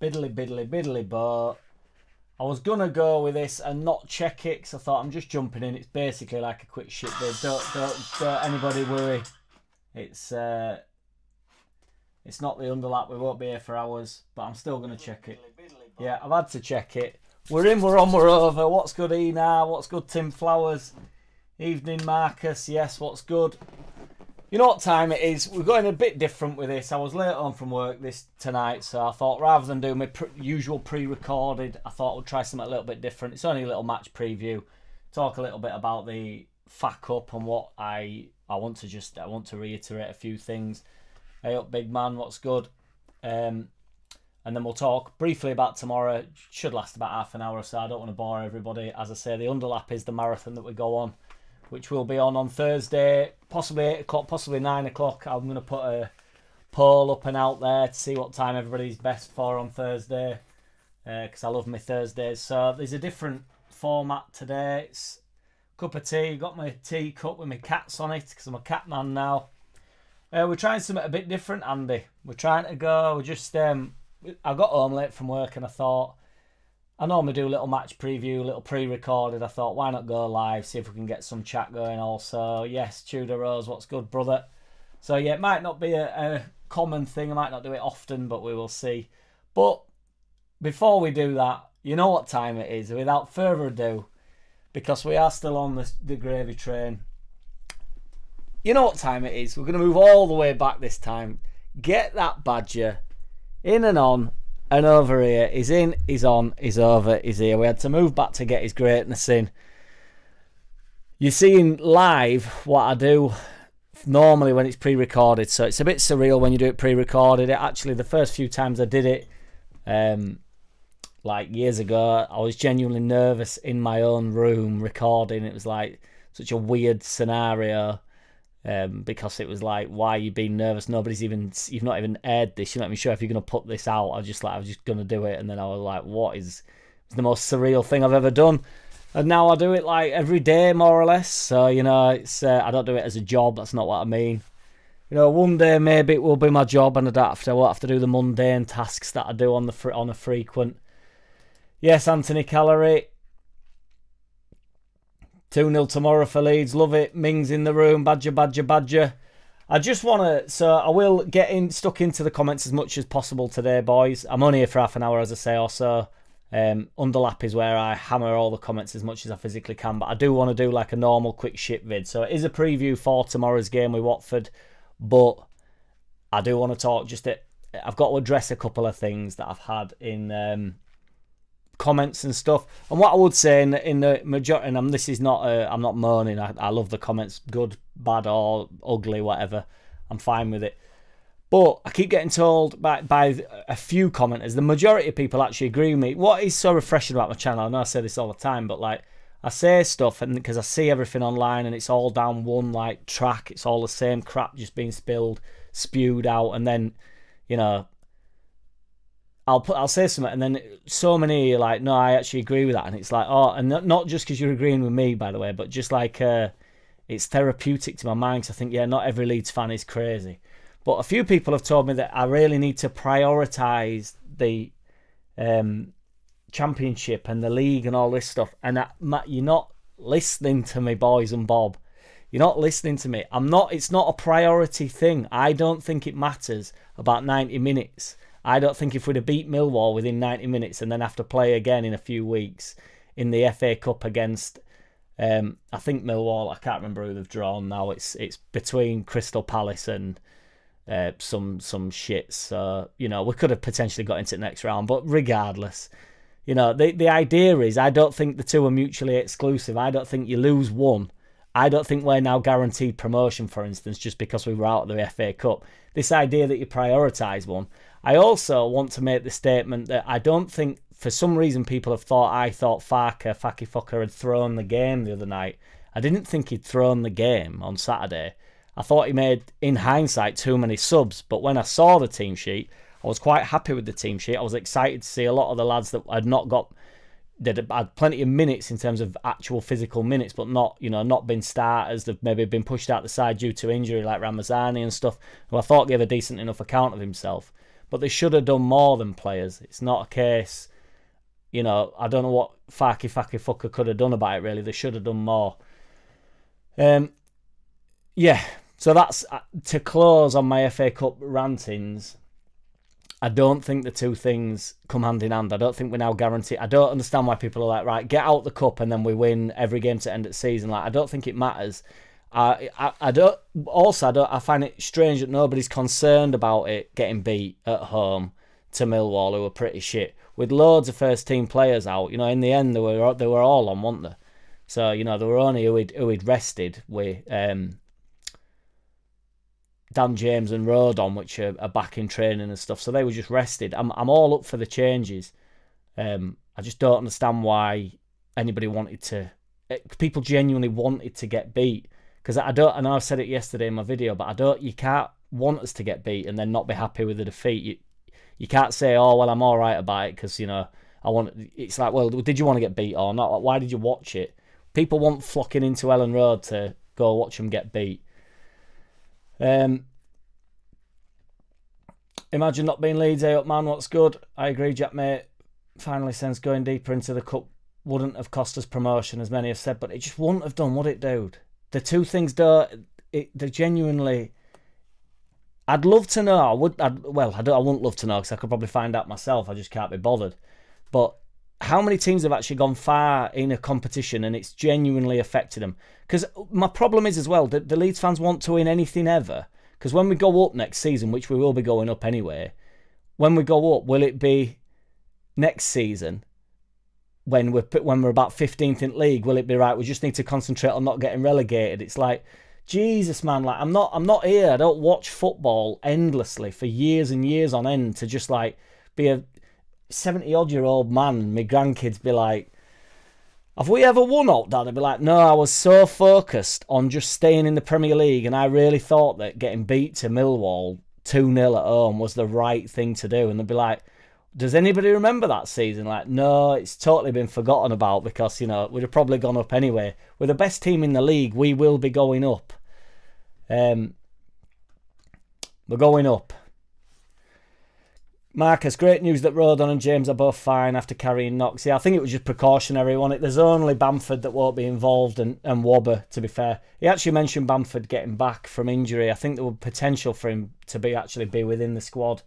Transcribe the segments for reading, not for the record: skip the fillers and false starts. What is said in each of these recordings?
biddly biddly biddly but I was gonna go with this and not check it because I thought I'm just jumping in. It's basically like a quick shit bid. Don't anybody worry. It's not the underlap. We won't be here for hours, but I'm still gonna check it. Yeah, I've had to check it. We're in, we're on, we're over. What's good, Ena? What's good, Tim Flowers? Evening, Marcus. Yes, what's good? You know what time it is? We're going a bit different with this. I was late on from work tonight, so I thought rather than do my usual pre-recorded, I thought we'd try something a little bit different. It's only a little match preview. Talk a little bit about the FA Cup and what I want to reiterate a few things. Hey up, big man. What's good? And then we'll talk briefly about tomorrow. It should last about half an hour or so. I don't want to bore everybody. As I say, the underlap is the marathon that we go on, which will be on Thursday, possibly 8 o'clock, possibly 9 o'clock. I'm going to put a poll up and out there to see what time everybody's best for on Thursday, because I love my Thursdays. So there's a different format today. It's a cup of tea. Got my tea cup with my cats on it, because I'm a cat man now. We're trying something a bit different, Andy. We're trying to go, I got home late from work and I thought, I normally do a little match preview, a little pre-recorded. I thought, why not go live, see if we can get some chat going also. Yes, Tudor Rose, what's good, brother? So yeah, it might not be a common thing. I might not do it often, but we will see. But before we do that, you know what time it is. Without further ado, because we are still on the gravy train, you know what time it is. We're going to move all the way back this time. Get that badger in and on and over here. He's in, he's on, he's over, he's here. We had to move back to get his greatness in. You're seeing live what I do normally when it's pre-recorded, so it's a bit surreal when you do it pre-recorded. Actually, the first few times I did it, like years ago, I was genuinely nervous in my own room recording. It was like such a weird scenario. Because it was like, why are you being nervous? You've not even aired this. You're not even sure if you're going to put this out. I was just going to do it. And then I was like, it's the most surreal thing I've ever done. And now I do it like every day, more or less. So, it's I don't do it as a job. That's not what I mean. One day maybe it will be my job and I won't have to do the mundane tasks that I do on a frequent. Yes, Anthony Callery. 2-0 tomorrow for Leeds. Love it. Ming's in the room. Badger, badger, badger. I just want to... So I will get stuck into the comments as much as possible today, boys. I'm only here for half an hour, as I say, or so. Underlap is where I hammer all the comments as much as I physically can. But I do want to do like a normal quick shit vid. So it is a preview for tomorrow's game with Watford. But I do want to talk I've got to address a couple of things that I've had in... comments and stuff. And what I would say in the majority, and this is not I'm not moaning, I love the comments, good, bad or ugly, whatever, I'm fine with it. But I keep getting told by a few commenters, the majority of people actually agree with me. What is so refreshing about my channel, I know I say this all the time, but like I say stuff and because I see everything online and it's all down one like track, it's all the same crap just being spewed out, and then I'll say something, and then so many are like, no, I actually agree with that, and it's like, oh, and not just because you're agreeing with me, by the way, but just like it's therapeutic to my mind, because I think, yeah, not every Leeds fan is crazy, but a few people have told me that I really need to prioritise the championship and the league and all this stuff, and you're not listening to me, boys and Bob. You're not listening to me. It's not a priority thing. I don't think it matters about 90 minutes. I don't think if we'd have beat Millwall within 90 minutes and then have to play again in a few weeks in the FA Cup against, I think Millwall, I can't remember who they've drawn now. It's between Crystal Palace and some shits. So, we could have potentially got into the next round. But regardless, the idea is I don't think the two are mutually exclusive. I don't think you lose one. I don't think we're now guaranteed promotion, for instance, just because we were out of the FA Cup. This idea that you prioritise one. I also want to make the statement that I don't think, for some reason, people have thought I thought Faki Fucker had thrown the game the other night. I didn't think he'd thrown the game on Saturday. I thought he made, in hindsight, too many subs. But when I saw the team sheet, I was quite happy with the team sheet. I was excited to see a lot of the lads that had not got... That had plenty of minutes in terms of actual physical minutes, but not been starters. They've maybe been pushed out the side due to injury, like Ramazani and stuff, who I thought gave a decent enough account of himself. but they should have done more than players. It's not a case, you know, I don't know what Farky Fucker could have done about it, really. They should have done more. Yeah, so that's to close on my FA Cup rantings. I don't think the two things come hand in hand. I don't think we're now guaranteed. I don't understand why people are like, right, get out the cup and then we win every game to end at season. Like, I don't think it matters. I find it strange that nobody's concerned about it getting beat at home to Millwall, who were pretty shit, with loads of first team players out. You know, in the end they were all on, weren't they? So, you know, there were only who he'd rested with Dan James and Rodon, which are back in training and stuff. So they were just rested. I'm all up for the changes. I just don't understand why anybody wanted to. People genuinely wanted to get beat, because I know I've said it yesterday in my video, but you can't want us to get beat and then not be happy with the defeat. You can't say, oh well, I'm all right about it because, you know, it's like, well, did you want to get beat or not? Why did you watch it? People want flocking into Ellen Road to go watch them get beat. Imagine not being Leeds. Up, man, what's good? I agree, Jack, mate. Finally, since going deeper into the cup wouldn't have cost us promotion, as many have said, but it just wouldn't have done, would it, dude? The two things they genuinely. I'd love to know. I wouldn't love to know because I could probably find out myself. I just can't be bothered. But how many teams have actually gone far in a competition and it's genuinely affected them? Because my problem is as well that the Leeds fans want to win anything ever. Because when we go up next season, which we will be going up anyway, when we go up, will it be next season when we're about 15th in league? Will it be right? We just need to concentrate on not getting relegated. It's like, Jesus, man, like I'm not here. I don't watch football endlessly for years and years on end to just like be a 70-odd-year-old man and my grandkids be like, have we ever won out, Dad? I'd be like, no, I was so focused on just staying in the Premier League and I really thought that getting beat to Millwall 2-0 at home was the right thing to do. And they'd be like, does anybody remember that season? Like, no, it's totally been forgotten about because, you know, we'd have probably gone up anyway. We're the best team in the league. We will be going up. We're going up. Marcus, great news that Rodon and James are both fine after carrying knocks. Yeah, I think it was just precautionary, wasn't it? There's only Bamford that won't be involved and Wobber, to be fair. He actually mentioned Bamford getting back from injury. I think there was potential for him to be within the squad.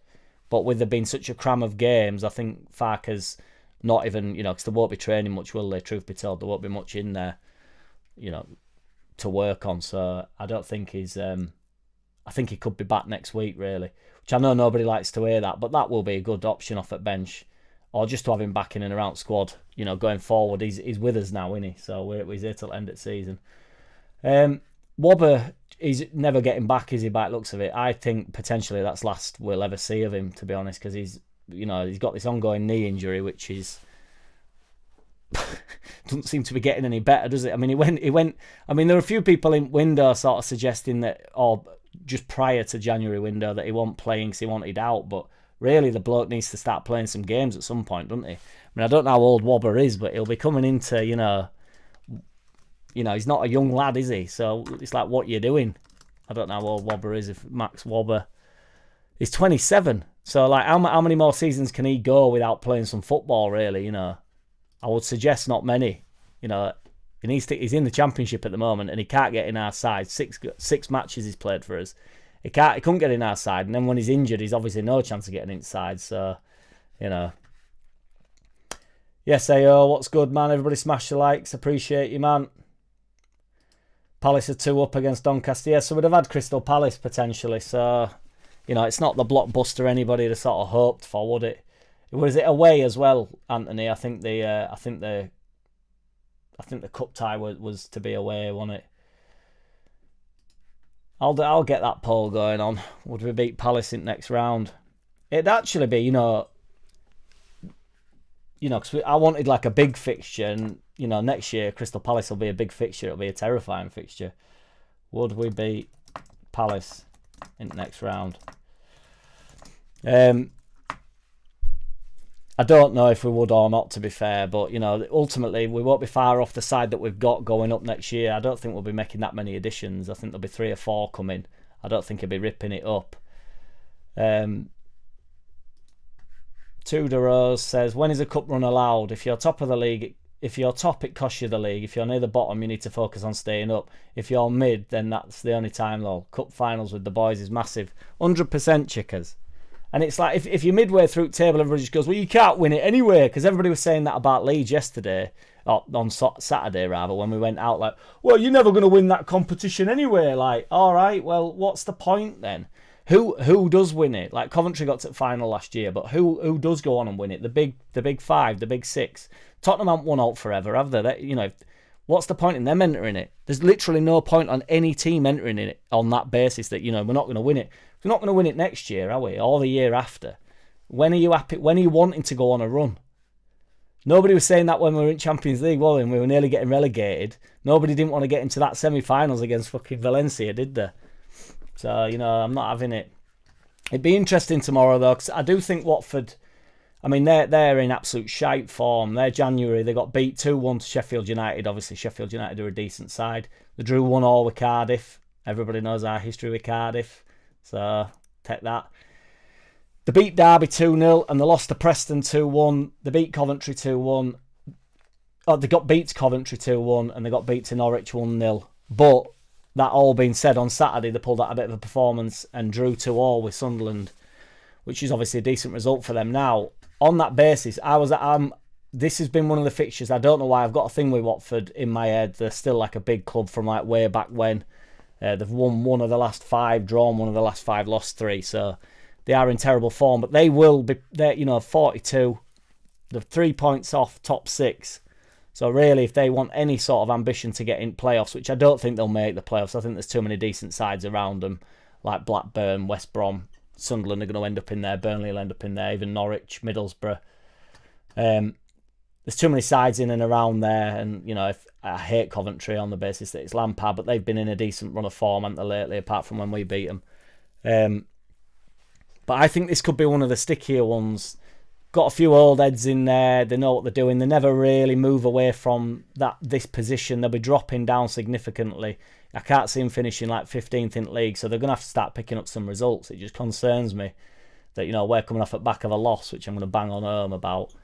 But with there being such a cram of games, I think Farker's not even, you know, because they won't be training much, will they? Truth be told, there won't be much in there, you know, to work on. So I don't think he's... I think he could be back next week, really. Which I know nobody likes to hear that, but that will be a good option off at bench. Or just to have him back in and around squad, you know, going forward. He's with us now, isn't he? So he's here till end of season. Wobber, he's never getting back, is he, by the looks of it? I think potentially that's last we'll ever see of him, to be honest, because he's got this ongoing knee injury, which is... doesn't seem to be getting any better, does it? I mean, he went. I mean, there were a few people in window sort of suggesting that, or just prior to January window, that he wasn't playing because he wanted out. But really, the bloke needs to start playing some games at some point, doesn't he? I mean, I don't know how old Wobber is, but he'll be coming into, you know, he's not a young lad, is he? So it's like, what you're doing. I don't know how old Wobber is. If Max Wobber is 27, so like, how many more seasons can he go without playing some football? Really, you know. I would suggest not many. You know, he's in the Championship at the moment and he can't get in our side. Six matches he's played for us. He couldn't get in our side. And then when he's injured, he's obviously no chance of getting inside. So, you know. Yes, AO, what's good, man? Everybody smash the likes. Appreciate you, man. Palace are 2 up against Doncaster. Yeah, so we'd have had Crystal Palace potentially. So, you know, it's not the blockbuster anybody had sort of hoped for, would it? Was it away as well, Anthony? I think the cup tie was to be away, wasn't it? I'll get that poll going on. Would we beat Palace in next round? It'd actually be, you know, because I wanted like a big fixture, and you know, next year Crystal Palace will be a big fixture. It'll be a terrifying fixture. Would we beat Palace in next round? I don't know if we would or not, to be fair, but, you know, ultimately we won't be far off the side that we've got going up next year. I don't think we'll be making that many additions. I think there'll be 3 or 4 coming. I don't think he'll be ripping it up. Tudor Rose says, when is a cup run allowed? If you're top of the league, if you're top, it costs you the league. If you're near the bottom, you need to focus on staying up. If you're mid, then that's the only time, though. Cup finals with the boys is massive. 100% chickers. And it's like, if you're midway through the table, everybody just goes, well, you can't win it anyway. Because everybody was saying that about Leeds yesterday, or on Saturday, rather, when we went out, like, well, you're never going to win that competition anyway. Like, all right, well, what's the point then? Who does win it? Like, Coventry got to the final last year, but who does go on and win it? The big five, the big six. Tottenham haven't won out forever, have they? What's the point in them entering it? There's literally no point on any team entering it on that basis that, we're not going to win it. We're not going to win it next year, are we? Or the year after. When are you happy? When are you wanting to go on a run? Nobody was saying that when we were in Champions League, well, and we were nearly getting relegated. Nobody didn't want to get into that semi-finals against fucking Valencia, did they? So, I'm not having it. It'd be interesting tomorrow, though, because I do think Watford, I mean, they're in absolute shite form. They're January. They got beat 2-1 to Sheffield United. Obviously, Sheffield United are a decent side. They drew 1-1 with Cardiff. Everybody knows our history with Cardiff. So, take that. They beat Derby 2-0 and they lost to Preston 2-1. They beat Coventry 2-1. Oh, they got beat to Coventry 2-1 and they got beat to Norwich 1-0. But that all being said, on Saturday they pulled out a bit of a performance and drew 2-2 with Sunderland, which is obviously a decent result for them. Now, on that basis, this has been one of the fixtures. I don't know why I've got a thing with Watford in my head. They're still like a big club from like way back when. They've won one of the last 5, drawn one of the last 5, lost 3. So they are in terrible form, but they will be. They're 42. They're 3 points off top 6. So really, if they want any sort of ambition to get in playoffs, which I don't think they'll make the playoffs, I think there's too many decent sides around them, like Blackburn, West Brom, Sunderland are going to end up in there, Burnley will end up in there, even Norwich, Middlesbrough. There's too many sides in and around there, and if I hate Coventry on the basis that it's Lampard, but they've been in a decent run of form, haven't they, lately, apart from when we beat them. But I think this could be one of the stickier ones. Got a few old heads in there. They know what they're doing. They never really move away from this position. They'll be dropping down significantly. I can't see them finishing like 15th in the league, so they're going to have to start picking up some results. It just concerns me that we're coming off at back of a loss, which I'm going to bang on home about.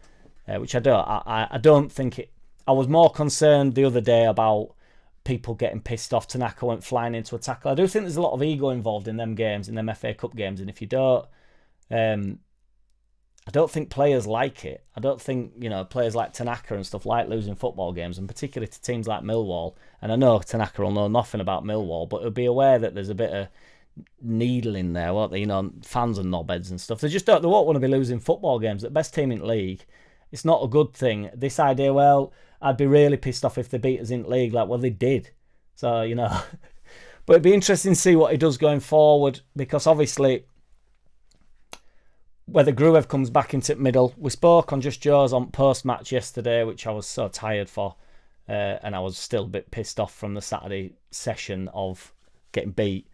Which I don't. I don't think it. I was more concerned the other day about people getting pissed off. Tanaka went flying into a tackle. I do think there's a lot of ego involved in them games, in them FA Cup games, and if you don't. I don't think players like it. I don't think, players like Tanaka and stuff like losing football games, and particularly to teams like Millwall. And I know Tanaka will know nothing about Millwall, but he'll be aware that there's a bit of needling there, won't they? Fans and knobheads and stuff. They won't want to be losing football games. The best team in the league, it's not a good thing. This idea, well, I'd be really pissed off if they beat us in the league. Like, well, they did. So, But it'd be interesting to see what he does going forward, because obviously, whether Gruev comes back into the middle. We spoke on Just Joe's on post-match yesterday, which I was so tired for. And I was still a bit pissed off from the Saturday session of getting beat.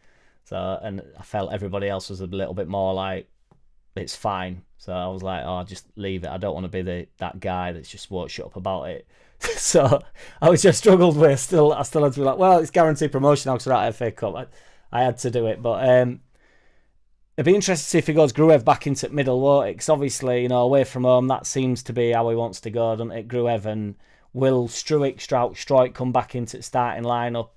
And I felt everybody else was a little bit more like, it's fine. So I was like, oh, just leave it. I don't want to be that guy that's just won't shut up about it. So I was just struggled with. I still had to be like, well, it's guaranteed promotion now because we're at FA Cup. I had to do it. But it'd be interesting to see if he goes Gruev back into the middle, won't it? Because obviously, away from home, that seems to be how he wants to go, doesn't it? Gruev, and will Struijk come back into the starting lineup?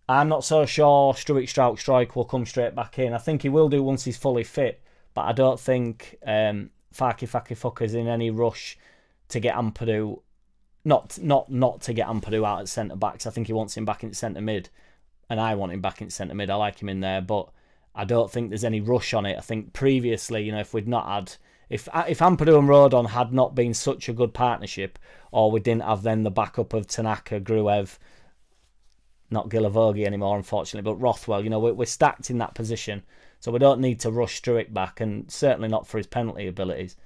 I'm not so sure Struijk will come straight back in. I think he will do once he's fully fit, but I don't think Faki Fucker's in any rush to get Ampadu, not to get Ampadu out at centre backs. I think he wants him back into centre mid, and I want him back into centre mid. I like him in there, but I don't think there's any rush on it. I think previously, if we'd not had, if Ampadu and Rodon had not been such a good partnership, or we didn't have then the backup of Tanaka, Gruev, not Gilavogi anymore, unfortunately, but Rothwell, we're stacked in that position, so we don't need to rush Struijk back, and certainly not for his penalty abilities.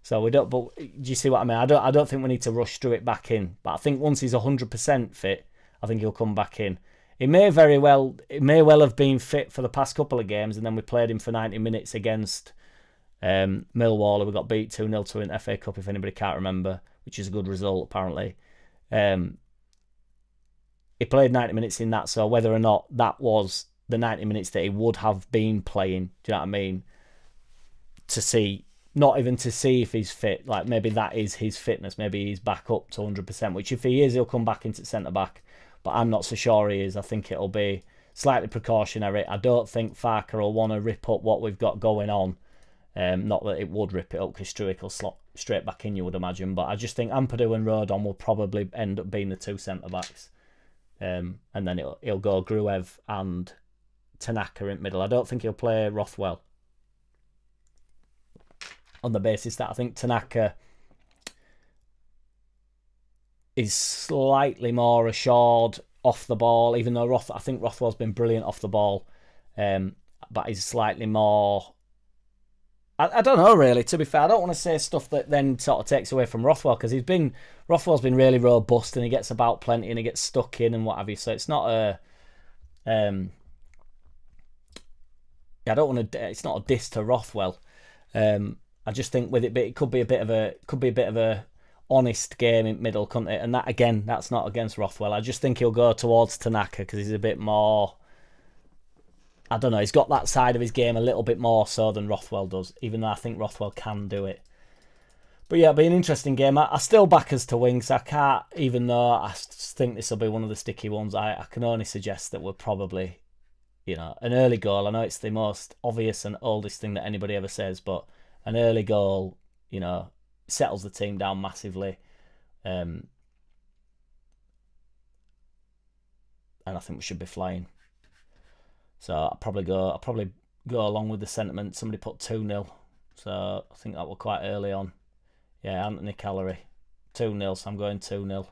So we don't. But do you see what I mean? I don't think we need to rush Struijk back in. But I think once he's 100% fit, I think he'll come back in. It may well have been fit for the past couple of games, and then we played him for 90 minutes against Millwall, who we got beat 2-0 to in FA Cup, if anybody can't remember, which is a good result apparently. He played 90 minutes in that, so whether or not that was the 90 minutes that he would have been playing, do you know what I mean? To see not even to see if he's fit. Like, maybe that is his fitness. Maybe he's back up to 100%, which if he is, he'll come back into centre-back. But I'm not so sure he is. I think it'll be slightly precautionary. I don't think Farker will want to rip up what we've got going on. Not that it would rip it up, because Struick will slot straight back in, you would imagine. But I just think Ampadu and Rodon will probably end up being the two centre-backs. And then he'll go Gruev and Tanaka in middle. I don't think he'll play Rothwell, on the basis that I think Tanaka is slightly more assured off the ball, even though I think Rothwell's been brilliant off the ball, but he's slightly more... I don't know, really, to be fair. I don't want to say stuff that then sort of takes away from Rothwell, because Rothwell's been really robust and he gets about plenty and he gets stuck in and what have you, so it's not a... I don't want to... It's not a diss to Rothwell. I just think with it could be a bit of a honest game in middle, couldn't it? And that, again, that's not against Rothwell. I just think he'll go towards Tanaka because he's a bit more... I don't know, he's got that side of his game a little bit more so than Rothwell does, even though I think Rothwell can do it. But yeah, it'll be an interesting game. I still back us to win, so I can't, even though I think this will be one of the sticky ones, I can only suggest that we're probably, an early goal. I know it's the most obvious and oldest thing that anybody ever says, but an early goal, settles the team down massively. And I think we should be flying. So I'll probably go along with the sentiment. Somebody put 2-0. So I think that was quite early on. Yeah, Anthony Callery. 2-0, so I'm going 2-0.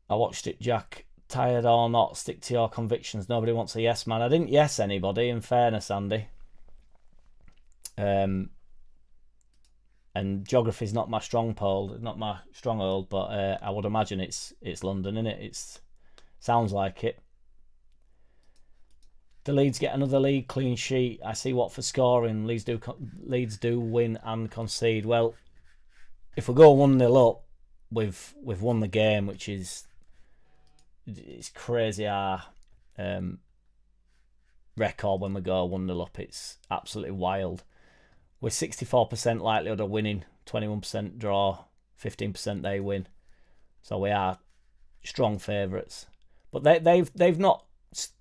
I watched it, Jack. Tired or not, stick to your convictions. Nobody wants a yes man. I didn't yes anybody, in fairness, Andy. And geography's not my stronghold, but I would imagine it's London, innit? It sounds like it. The Leeds get another league clean sheet. I see Watford scoring. Leeds do win and concede. Well, if we go 1-0 up, we've won the game, which is... It's crazy our record when we go 1-0 up. It's absolutely wild. We're 64% likelihood of winning, 21% draw, 15% they win. So we are strong favourites. But they've not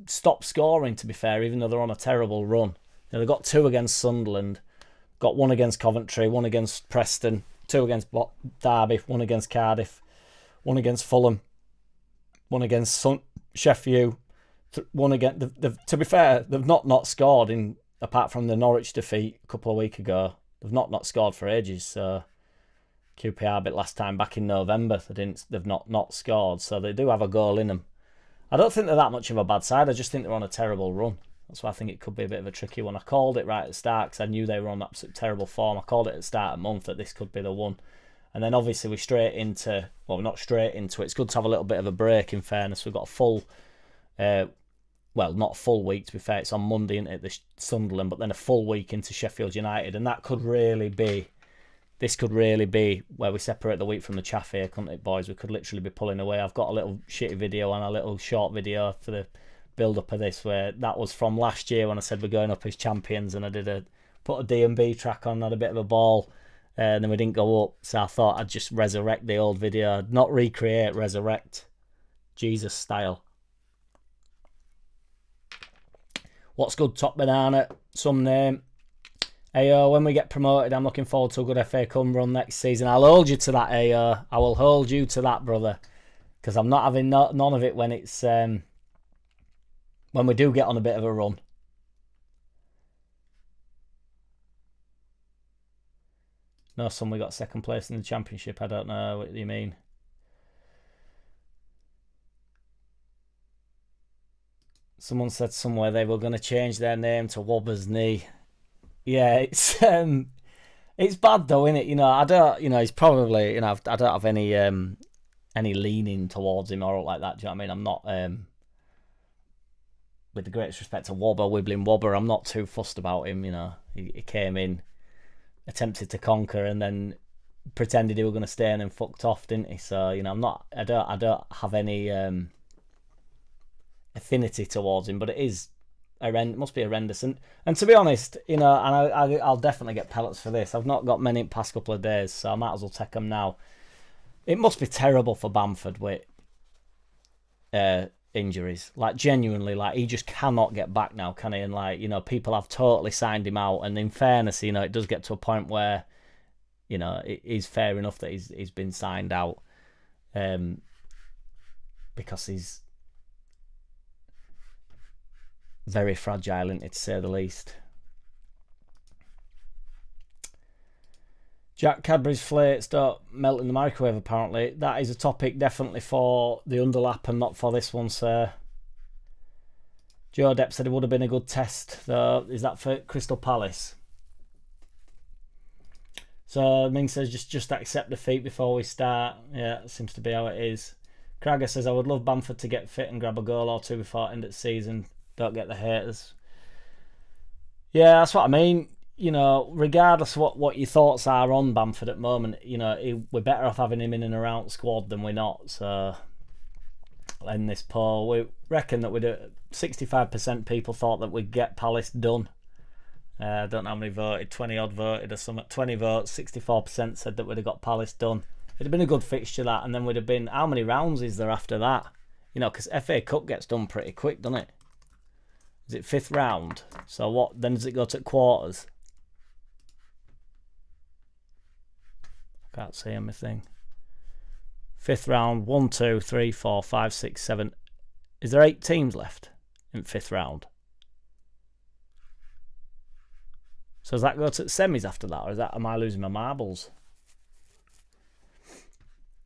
stopped scoring, to be fair, even though they're on a terrible run. They've got 2 against Sunderland, got 1 against Coventry, 1 against Preston, 2 against Derby, 1 against Cardiff, 1 against Fulham, 1 against Sheffield, 1 against... To be fair, they've not scored in... Apart from the Norwich defeat a couple of weeks ago, they've not scored for ages. So QPR bit last time back in November, they've not scored. So they do have a goal in them. I don't think they're that much of a bad side. I just think they're on a terrible run. That's why I think it could be a bit of a tricky one. I called it right at the start because I knew they were on absolute terrible form. I called it at the start of the month that this could be the one. And then obviously we're straight into... Well, not straight into it. It's good to have a little bit of a break, in fairness. We've got a full... well, not a full week, to be fair. It's on Monday, isn't it, this Sunderland, but then a full week into Sheffield United. And that could really be... This could really be where we separate the wheat from the chaff here, couldn't it, boys? We could literally be pulling away. I've got a little shitty video and a little short video for the build-up of this, where that was from last year when I said we're going up as champions, and I put a D&B track on, had a bit of a ball, and then we didn't go up. So I thought I'd just resurrect the old video. Not recreate, resurrect. Jesus style. What's good, Top Banana? Some name. Ayo, when we get promoted, I'm looking forward to a good FA Cup run next season. I'll hold you to that, Ayo. I will hold you to that, brother. Because I'm not having none of it when it's... when we do get on a bit of a run. No, son, we got second place in the Championship. I don't know what you mean. Someone said somewhere they were going to change their name to Wobber's Knee. Yeah, it's bad though, isn't it? I don't, he's probably, I don't have any leaning towards him or like that. Do you know what I mean? I'm not, with the greatest respect to Wobber, Wibbling Wobber, I'm not too fussed about him. He came in, attempted to conquer, and then pretended he was going to stay and then fucked off, didn't he? So I don't have any affinity towards him, but it is must be horrendous. And to be honest, you know, and I'll definitely get pellets for this. I've not got many in the past couple of days, so I might as well take them now. It must be terrible for Bamford with injuries. Like, genuinely, like, he just cannot get back now, can he? And, like, you know, people have totally signed him out. And in fairness, you know, it does get to a point where, you know, it is fair enough that he's been signed out, because he's very fragile, isn't it, to say the least. Jack Cadbury's flakes don't melt in the microwave, apparently. That is a topic definitely for the underlap and not for this one, sir. Joe Depp said it would have been a good test, though. Is that for Crystal Palace? So Ming says just accept defeat before we start. Yeah, that seems to be how it is. Cragger says I would love Bamford to get fit and grab a goal or two before end of the season. Don't get the haters. Yeah, that's what I mean. You know, regardless of what your thoughts are on Bamford at the moment, you know, we're better off having him in and around squad than we're not. So, in this poll, we reckon that 65% people thought that we'd get Palace done. I don't know how many voted, 20 odd voted or something. 20 votes, 64% said that we'd have got Palace done. It'd have been a good fixture, that, and then we'd have been, how many rounds is there after that? You know, because FA Cup gets done pretty quick, doesn't it? Is it 5th round? So what, then does it go to quarters? Can't see anything. 5th round, 1, 2, 3, 4, 5, 6, 7. Is there 8 teams left in 5th round? So does that go to semis after that, or am I losing my marbles?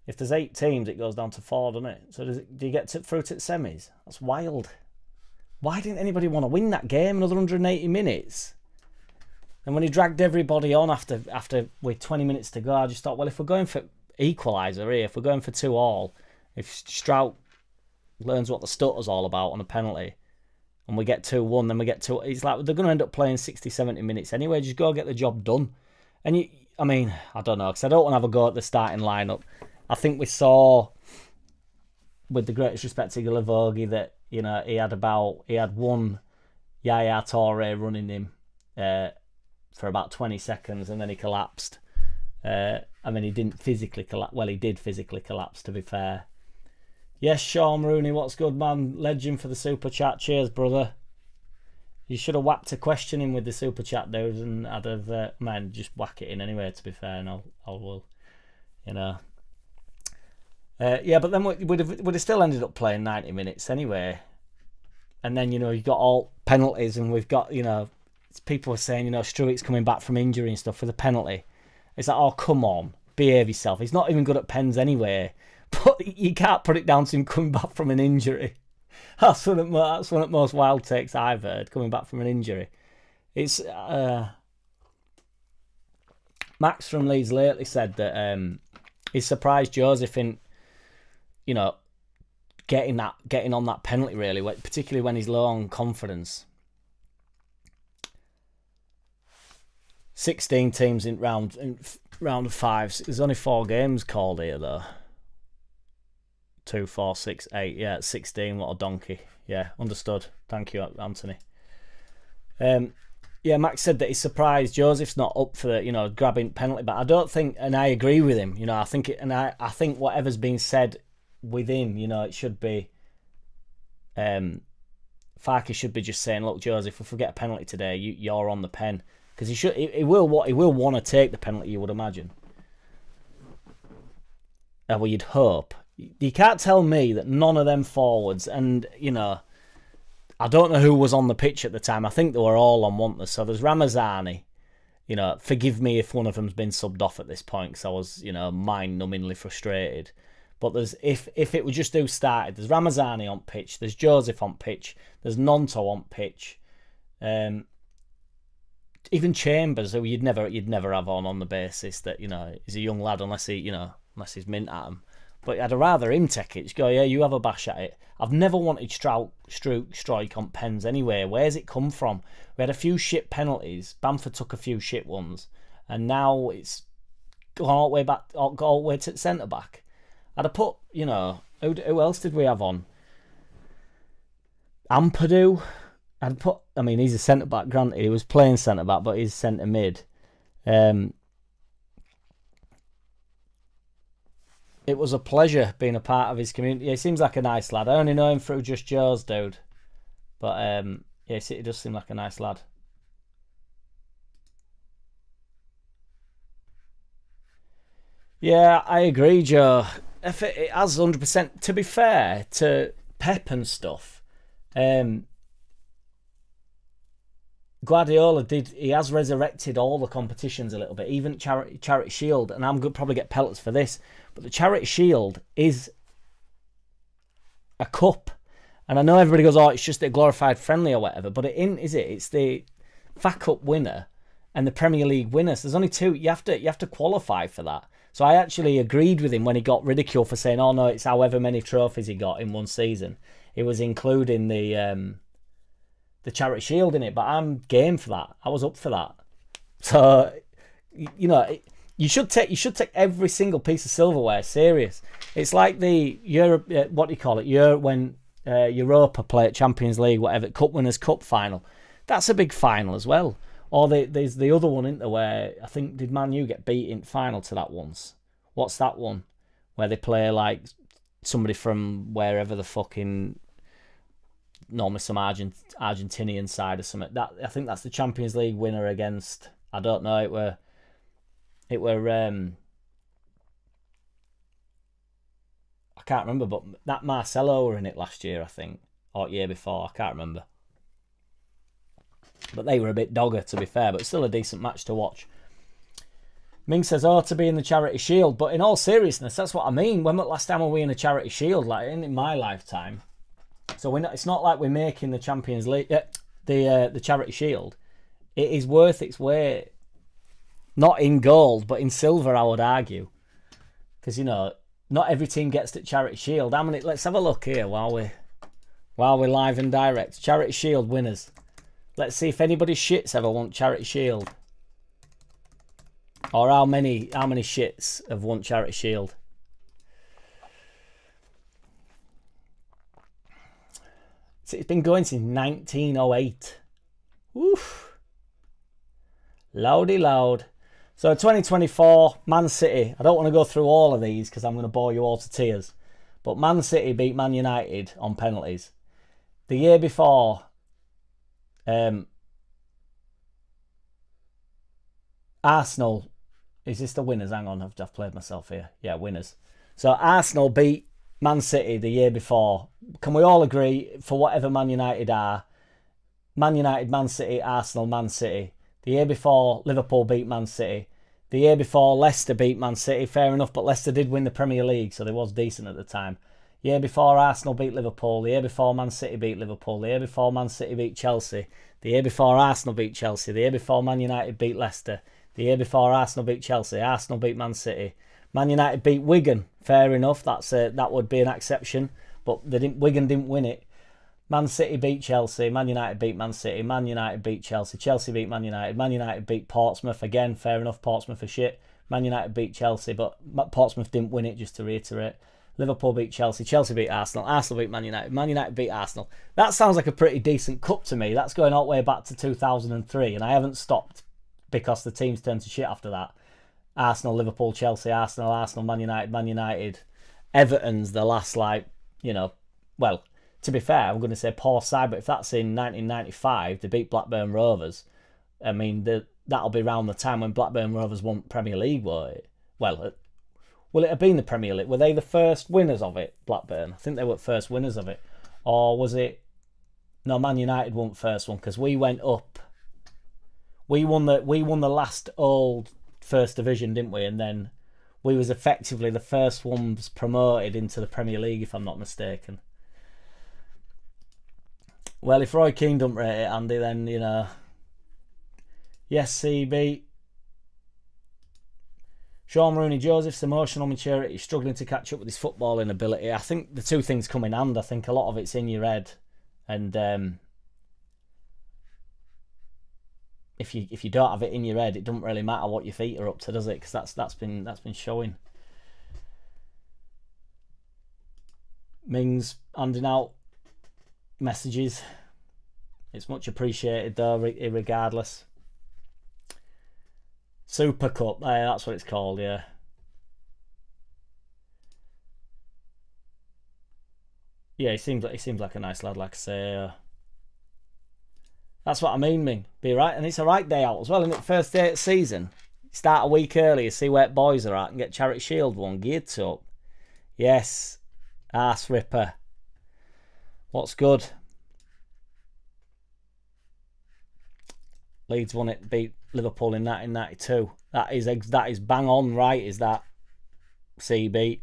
If there's 8 teams, it goes down to 4, doesn't it? So do you get through to the semis? That's wild. Why didn't anybody want to win that game? Another 180 minutes. And when he dragged everybody on after with 20 minutes to go, I just thought, well, if we're going for equaliser here, if we're going for 2-2, if Strout learns what the stutter's all about on a penalty, and we get 2-1, then we get 2... It's like they're going to end up playing 60, 70 minutes anyway. Just go get the job done. And I mean, I don't know, because I don't want to have a go at the starting lineup. I think we saw, with the greatest respect to Gilavogi, that, you know, he had one Yaya Toure running him for about 20 seconds, and then he collapsed. I mean, he didn't physically collapse. Well, he did physically collapse, to be fair. Yes, Sean Rooney, what's good, man? Legend for the super chat. Cheers, brother. You should have whacked a question in with the super chat, dudes, and I'd have, man, just whack it in anyway, to be fair, and I will, you know. Yeah, but then we'd have still ended up playing 90 minutes anyway. And then, you know, you've got all penalties, and we've got, you know, people were saying, you know, Struick's coming back from injury and stuff for the penalty. It's like, oh, come on, behave yourself. He's not even good at pens anyway. But you can't put it down to him coming back from an injury. That's one of the most wild takes I've heard, coming back from an injury. It's Max from Leeds lately said that he's surprised Joseph in, you know, getting on that penalty, really, particularly when he's low on confidence. 16 teams in round 5. There's only 4 games called here, though. 2, 4, 6, 8. Yeah, 16. What a donkey. Yeah, understood. Thank you, Anthony. Yeah, Max said that he's surprised Joseph's not up for the, you know, grabbing penalty, but I don't think, and I agree with him. You know, I think whatever's been said within, you know, it should be. Farke should be just saying, look, Joseph, if we get a penalty today, you're on the pen, because he will want to take the penalty, you would imagine. Well, you'd hope. You can't tell me that none of them forwards, and, you know, I don't know who was on the pitch at the time. I think they were all on Wantless. So there's Ramazani. You know, forgive me if one of them's been subbed off at this point, because I was, you know, mind-numbingly frustrated. But there's if it was just who started, there's Ramazani on pitch, there's Joseph on pitch, there's Nonto on pitch, even Chambers, who you'd never have on the basis that, you know, he's a young lad unless he's mint at him. But I'd rather him take it. Just go, yeah, you have a bash at it. I've never wanted Struijk on pens anyway. Where's it come from? We had a few shit penalties. Bamford took a few shit ones, and now it's gone all the way back, all the way to centre back. I'd have put, you know, who else did we have on? Ampadu, I mean, he's a centre back. Granted, he was playing centre back, but he's centre mid. It was a pleasure being a part of his community. He seems like a nice lad. I only know him through Just Joe's, dude. But yeah, he does seem like a nice lad. Yeah, I agree, Joe. If it has 100%. To be fair to Pep and stuff, Guardiola he has resurrected all the competitions a little bit, even Charity Shield, and I'm going to probably get pellets for this, but the Charity Shield is a cup. And I know everybody goes, oh, it's just a glorified friendly or whatever, but it isn't, is it? It's the FA Cup winner and the Premier League winner. So there's only two. You have to qualify for that. So I actually agreed with him when he got ridiculed for saying, oh no, it's however many trophies he got in one season. It was including the Charity Shield in it, but I'm game for that. I was up for that. So, you know, you should take every single piece of silverware serious. It's like the Europe, what do you call it? When Europa play at Champions League, whatever, Cup Winners' Cup final. That's a big final as well. Or there's the other one, isn't there, where I think, did Man U get beat in final to that once? What's that one? Where they play like somebody from wherever the fucking, normally some Argentinian side or something. That, I think that's the Champions League winner against, I don't know, it were I can't remember, but that Marcelo were in it last year, I think, or year before, I can't remember. But they were a bit dogger, to be fair, but still a decent match to watch. Ming says, oh, to be in the Charity Shield. But in all seriousness, that's what I mean. When the last time were we in a Charity Shield? Like, in my lifetime. So it's not like we're making the Champions League, the Charity Shield. It is worth its weight. Not in gold, but in silver, I would argue. Because, you know, not every team gets the Charity Shield. How many? Let's have a look here while we're live and direct. Charity Shield winners. Let's see if anybody shits ever won Charity Shield. Or how many shits have won Charity Shield. It's been going since 1908. Oof. Loudy loud. So 2024, Man City. I don't want to go through all of these because I'm going to bore you all to tears. But Man City beat Man United on penalties. The year before, Arsenal, is this the winners? Hang on, I've played myself here. Yeah, winners. So Arsenal beat Man City the year before. Can we all agree, for whatever Man United are, Man United, Man City, Arsenal, Man City. The year before, Liverpool beat Man City. The year before, Leicester beat Man City. Fair enough, but Leicester did win the Premier League, so they was decent at the time. The year before, Arsenal beat Liverpool. The year before, Man City beat Liverpool. The year before, Man City beat Chelsea. The year before, Arsenal beat Chelsea. The year before, Man United beat Leicester. The year before, Arsenal beat Chelsea. Arsenal beat Man City. Man United beat Wigan. Fair enough, that would be an exception, but Wigan didn't win it. Man City beat Chelsea. Man United beat Man City. Man United beat Chelsea. Chelsea beat Man United. Man United beat Portsmouth. Again, fair enough, Portsmouth are shit. Man United beat Chelsea, but Portsmouth didn't win it, just to reiterate. Liverpool beat Chelsea. Chelsea beat Arsenal. Arsenal beat Man United. Man United beat Arsenal. That sounds like a pretty decent cup to me. That's going all the way back to 2003, and I haven't stopped because the teams turned to shit after that. Arsenal, Liverpool, Chelsea, Arsenal, Man United, Man United. Everton's the last, well, to be fair, I'm going to say poor side, but if that's in 1995, they beat Blackburn Rovers. I mean, that'll be around the time when Blackburn Rovers won Premier League, won't it? Well, will it have been the Premier League? Were they the first winners of it, Blackburn? I think they were first winners of it. Or was it... No, Man United won first one, because we went up. We won the last old First Division, didn't we? And then we was effectively the first ones promoted into the Premier League, if I'm not mistaken. Well, if Roy Keane don't rate it, Andy, then, you know... Yes, CB. Sean Rooney Joseph's emotional maturity, struggling to catch up with his footballing ability. I think the two things come in hand. I think a lot of it's in your head. And if you don't have it in your head, it doesn't really matter what your feet are up to, does it? Because that's been showing. Ming's handing out messages. It's much appreciated though, regardless. Super Cup, that's what it's called, yeah. Yeah, he seems like a nice lad, like I say. That's what I mean, Ming. Be right, and it's a right day out as well, isn't it? First day of the season. Start a week earlier, see where boys are at, and get Charity Shield one geared up. Yes, arse ripper. What's good? Leeds won it, beat Liverpool in 1992. That is bang on right. Is that CB?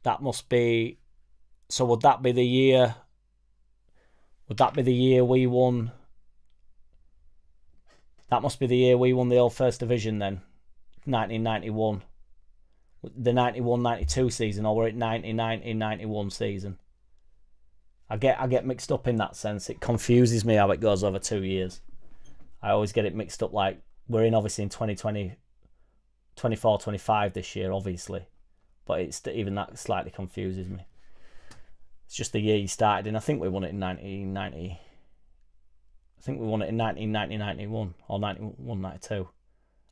That must be. So would that be the year? Would that be the year we won? That must be the year we won the old First Division then, 1991. The 91-92 season, or were it 90-91 season? I get mixed up in that sense. It confuses me how it goes over 2 years. I always get it mixed up. Like, we're obviously in 2020, 24, 25 this year, obviously. But even that slightly confuses me. It's just the year you started in. I think we won it in 1990. I think we won it in 1990-91 or 91-92.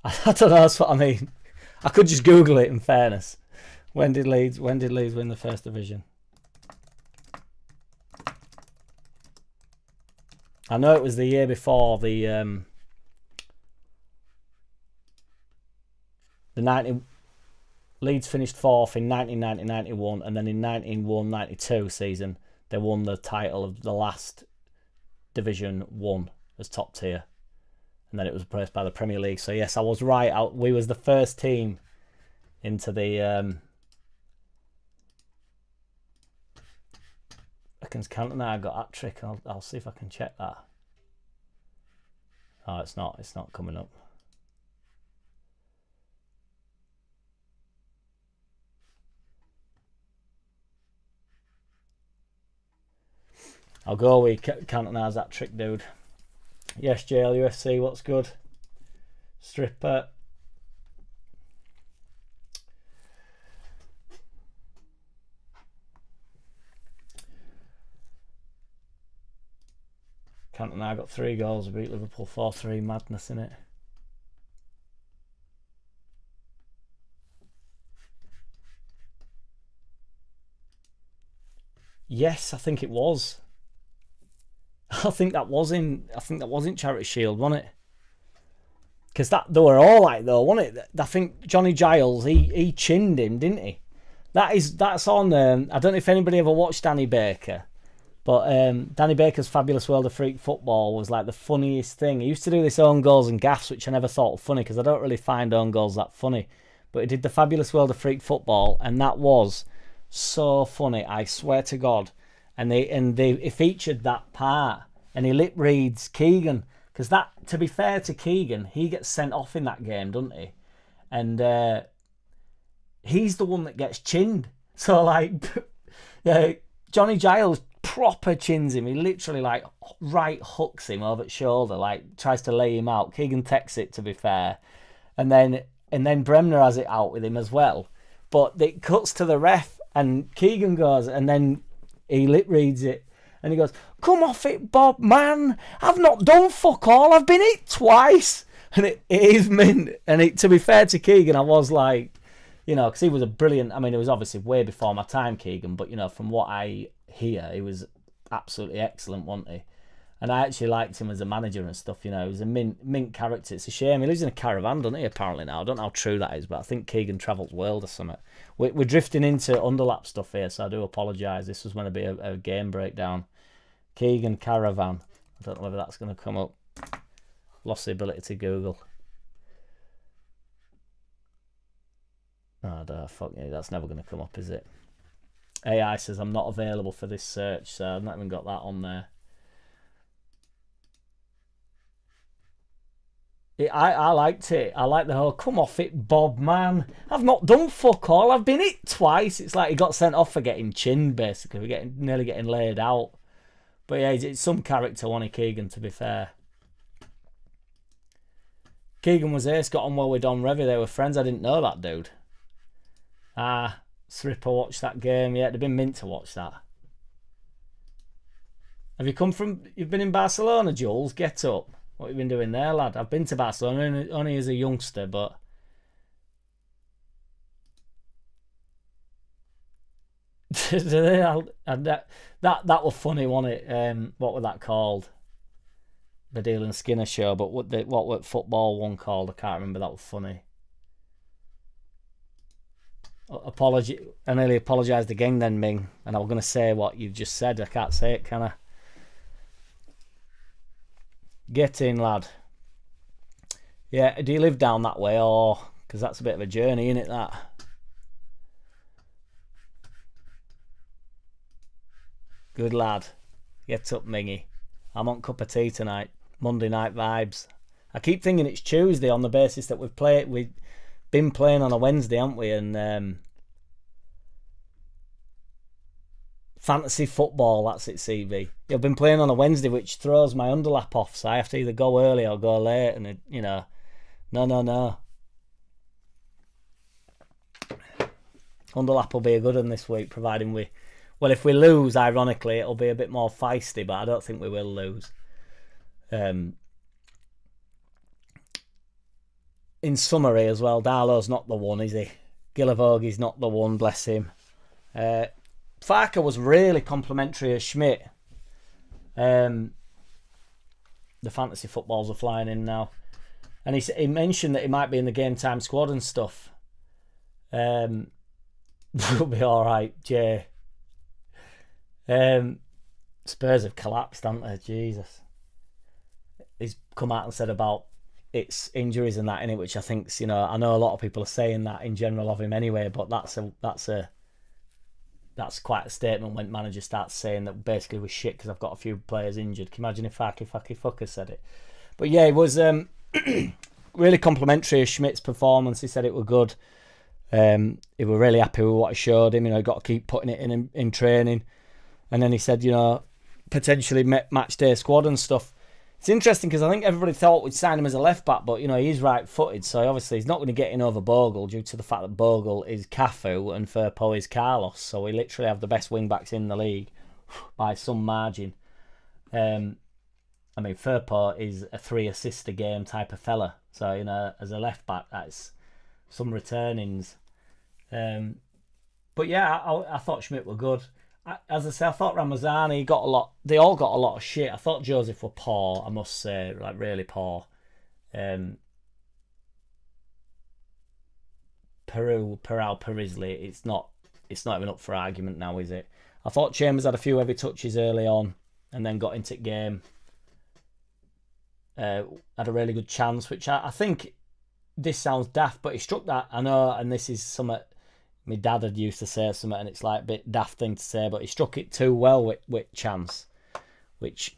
I don't know, that's what I mean. I could just Google it in fairness. When did Leeds win the First Division? I know it was the year before the 90. Leeds finished fourth in 1990-91, and then in 91-92 season they won the title of the last Division 1 as top tier, and then it was replaced by the Premier League. So yes, I was right. We was the first team into the. I can count now. I got that trick. I'll see if I can check that. Oh, it's not. It's not coming up. I'll go with Cantona's that trick, dude. Yes, JL UFC, what's good? Stripper. Cantona got 3 goals, beat Liverpool 4-3, madness in it. Yes, I think it was. I think that was in Charity Shield, wasn't it? Because they were all like though, wasn't it? I think Johnny Giles he chinned him, didn't he? That's on. I don't know if anybody ever watched Danny Baker, but Danny Baker's Fabulous World of Freak Football was like the funniest thing. He used to do this own goals and gaffes, which I never thought were funny because I don't really find own goals that funny. But he did the Fabulous World of Freak Football, and that was so funny. I swear to God. And they featured that part, and he lip reads Keegan, because that, to be fair to Keegan, he gets sent off in that game, doesn't he? And he's the one that gets chinned. So like, yeah, Johnny Giles proper chins him. He literally like right hooks him over the shoulder, like tries to lay him out. Keegan takes it, to be fair, and then Bremner has it out with him as well. But it cuts to the ref, and Keegan goes, and then he lip reads it, and he goes, "Come off it, Bob, man. I've not done fuck all. I've been hit twice." And it is mint. And to be fair to Keegan, I was like, because he was a brilliant. I mean, it was obviously way before my time, Keegan, but from what I hear, he was absolutely excellent, wasn't he? And I actually liked him as a manager and stuff. He was a mint character. It's a shame he lives in a caravan, doesn't he? Apparently now, I don't know how true that is, but I think Keegan travels the world or something. We're drifting into underlap stuff here, so I do apologise. This was going to be a game breakdown. Keegan caravan. I don't know whether that's going to come up. Lost the ability to Google. Oh, fuck yeah, that's never going to come up, is it? AI says I'm not available for this search, so I've not even got that on there. I liked it. I like the whole "come off it, Bob, man. I've not done fuck all. I've been hit twice." It's like he got sent off for getting chinned, basically. We're nearly getting laid out. But yeah, it's some character, wasn't he, Keegan, to be fair. Keegan was ace, got on well with Don Revy. They were friends. I didn't know that, dude. Sripper watched that game. Yeah, it'd have been mint to watch that. Have you come from... You've been in Barcelona, Jules? Get up. What have you been doing there, lad? I've been to Barcelona only as a youngster, but... that was funny, wasn't it? What was that called? The Deal and Skinner show, but what was football one called? I can't remember. That was funny. Apology. I nearly apologised again then, Ming, and I was going to say what you've just said. I can't say it, can I? Get in, lad. Yeah, do you live down that way, or... Because that's a bit of a journey, isn't it, that? Good lad. Get up, Mingy. I'm on cup of tea tonight. Monday night vibes. I keep thinking it's Tuesday on the basis that we've been playing on a Wednesday, haven't we? And fantasy football, that's it, CV. I've been playing on a Wednesday, which throws my underlap off, so I have to either go early or go late, and no. Underlap will be a good one this week, providing we... Well, if we lose, ironically, it'll be a bit more feisty, but I don't think we will lose. In summary as well, Darlow's not the one, is he? Gillavogi's not the one, bless him. Farker was really complimentary of Schmidt. The fantasy footballs are flying in now. And he mentioned that he might be in the game time squad and stuff. We'll be alright, Jay. Spurs have collapsed, haven't they? Jesus. He's come out and said about its injuries and that in it, which I think's, I know a lot of people are saying that in general of him anyway, but that's quite a statement when manager starts saying that basically we're shit because I've got a few players injured. Can you imagine if Farky Fucker said it? But yeah, it was really complimentary of Schmidt's performance. He said it were good. He were really happy with what I showed him. Got to keep putting it in training. And then he said, potentially match day squad and stuff. It's interesting because I think everybody thought we'd sign him as a left back, but he's right-footed, so obviously he's not going to get in over Bogle due to the fact that Bogle is Cafu and Firpo is Carlos. So we literally have the best wing backs in the league by some margin. Firpo is a 3-assist a game type of fella. So as a left back, that's some returnings. But yeah, I thought Schmidt were good. As I say, I thought Ramazani got a lot. They all got a lot of shit. I thought Joseph were poor, I must say, like really poor. Peral, Perisley, it's not even up for argument now, is it? I thought Chambers had a few heavy touches early on, and then got into the game. Had a really good chance, which I think this sounds daft, but he struck that. I know, and this is something my dad had used to say something, and it's like a bit daft thing to say, but he struck it too well with chance, which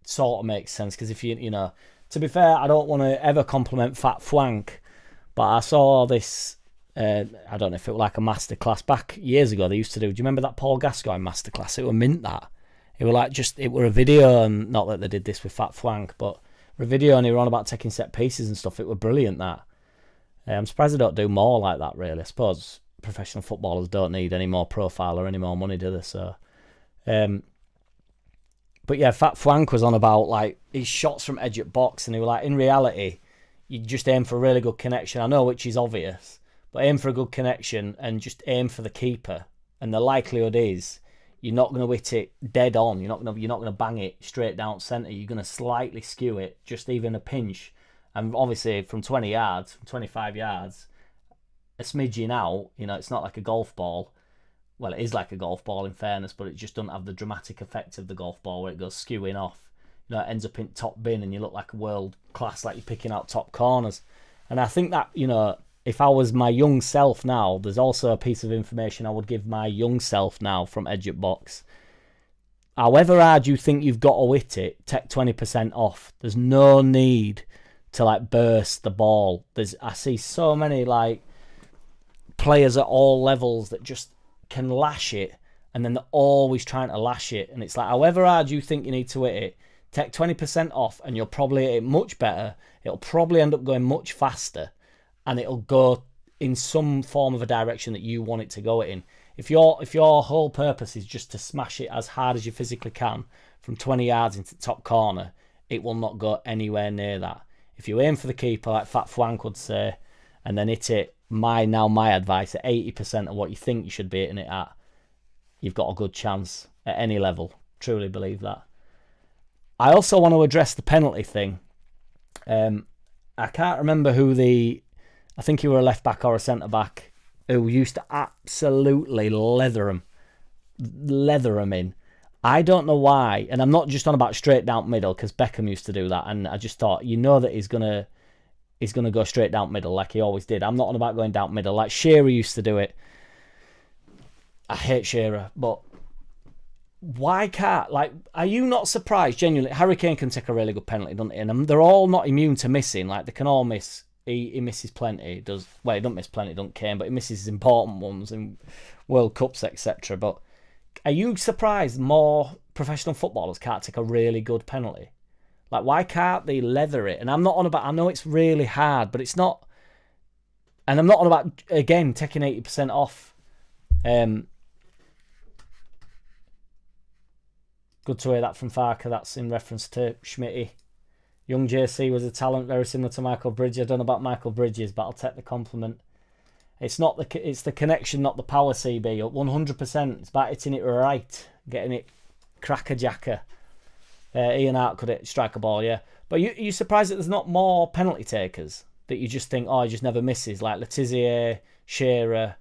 sort of makes sense. Because if to be fair, I don't want to ever compliment Fat Fwank, but I saw this. I don't know if it was like a masterclass back years ago. They used to do. Do you remember that Paul Gascoigne masterclass? It were mint that. It were like it were a video, and not that they did this with Fat Fwank, but a video, and he were on about taking set pieces and stuff. It were brilliant that. I'm surprised they don't do more like that, really. I suppose professional footballers don't need any more profile or any more money, do they? So, but yeah, Fat Fwank was on about like his shots from edge at box, and he was like, in reality, you just aim for a really good connection. I know, which is obvious, but aim for a good connection and just aim for the keeper. And the likelihood is you're not going to hit it dead on. You're not going to bang it straight down centre. You're going to slightly skew it, just even a pinch. And obviously from 20 yards, from 25 yards, a smidging out, it's not like a golf ball. Well, it is like a golf ball in fairness, but it just doesn't have the dramatic effect of the golf ball where it goes skewing off. It ends up in top bin and you look like a world class, like you're picking out top corners. And I think that, if I was my young self now, there's also a piece of information I would give my young self now from edge at box. However hard you think you've got to hit it, take 20% off. There's no need to like burst the ball. I see so many like players at all levels that just can lash it, and then they're always trying to lash it. And it's like, however hard you think you need to hit it, take 20% off, and you'll probably hit it much better. It'll probably end up going much faster, and it'll go in some form of a direction that you want it to go in. If your whole purpose is just to smash it as hard as you physically can from 20 yards into the top corner, it will not go anywhere near that. If you aim for the keeper, like Fat Fwank would say, and then hit it, my advice, at 80% of what you think you should be hitting it at, you've got a good chance at any level. Truly believe that. I also want to address the penalty thing. I can't remember I think he were a left back or a centre back who used to absolutely leather him in. I don't know why, and I'm not just on about straight down middle, because Beckham used to do that, and I just thought, that he's gonna go straight down middle like he always did. I'm not on about going down middle like Shearer used to do it. I hate Shearer, but why can't, are you not surprised, genuinely? Harry Kane can take a really good penalty, doesn't he? And they're all not immune to missing. Like, they can all miss. He misses plenty. He does. Well, he doesn't miss plenty, doesn't Kane, but he misses important ones in World Cups, etc. But are you surprised more professional footballers can't take a really good penalty? Like, why can't they leather it? And I'm not on about, I know it's really hard, but it's not. And I'm not on about, again, taking 80% off. Good to hear that from Farker. That's in reference to Schmitty. Young JC was a talent very similar to Michael Bridges. I don't know about Michael Bridges, but I'll take the compliment. It's the connection, not the power, CB. 100%. It's about hitting it right, getting it cracker-jacker. Ian Hart could strike a ball, yeah. But you surprised that there's not more penalty takers that you just think, he just never misses, like Letizia, Shearer,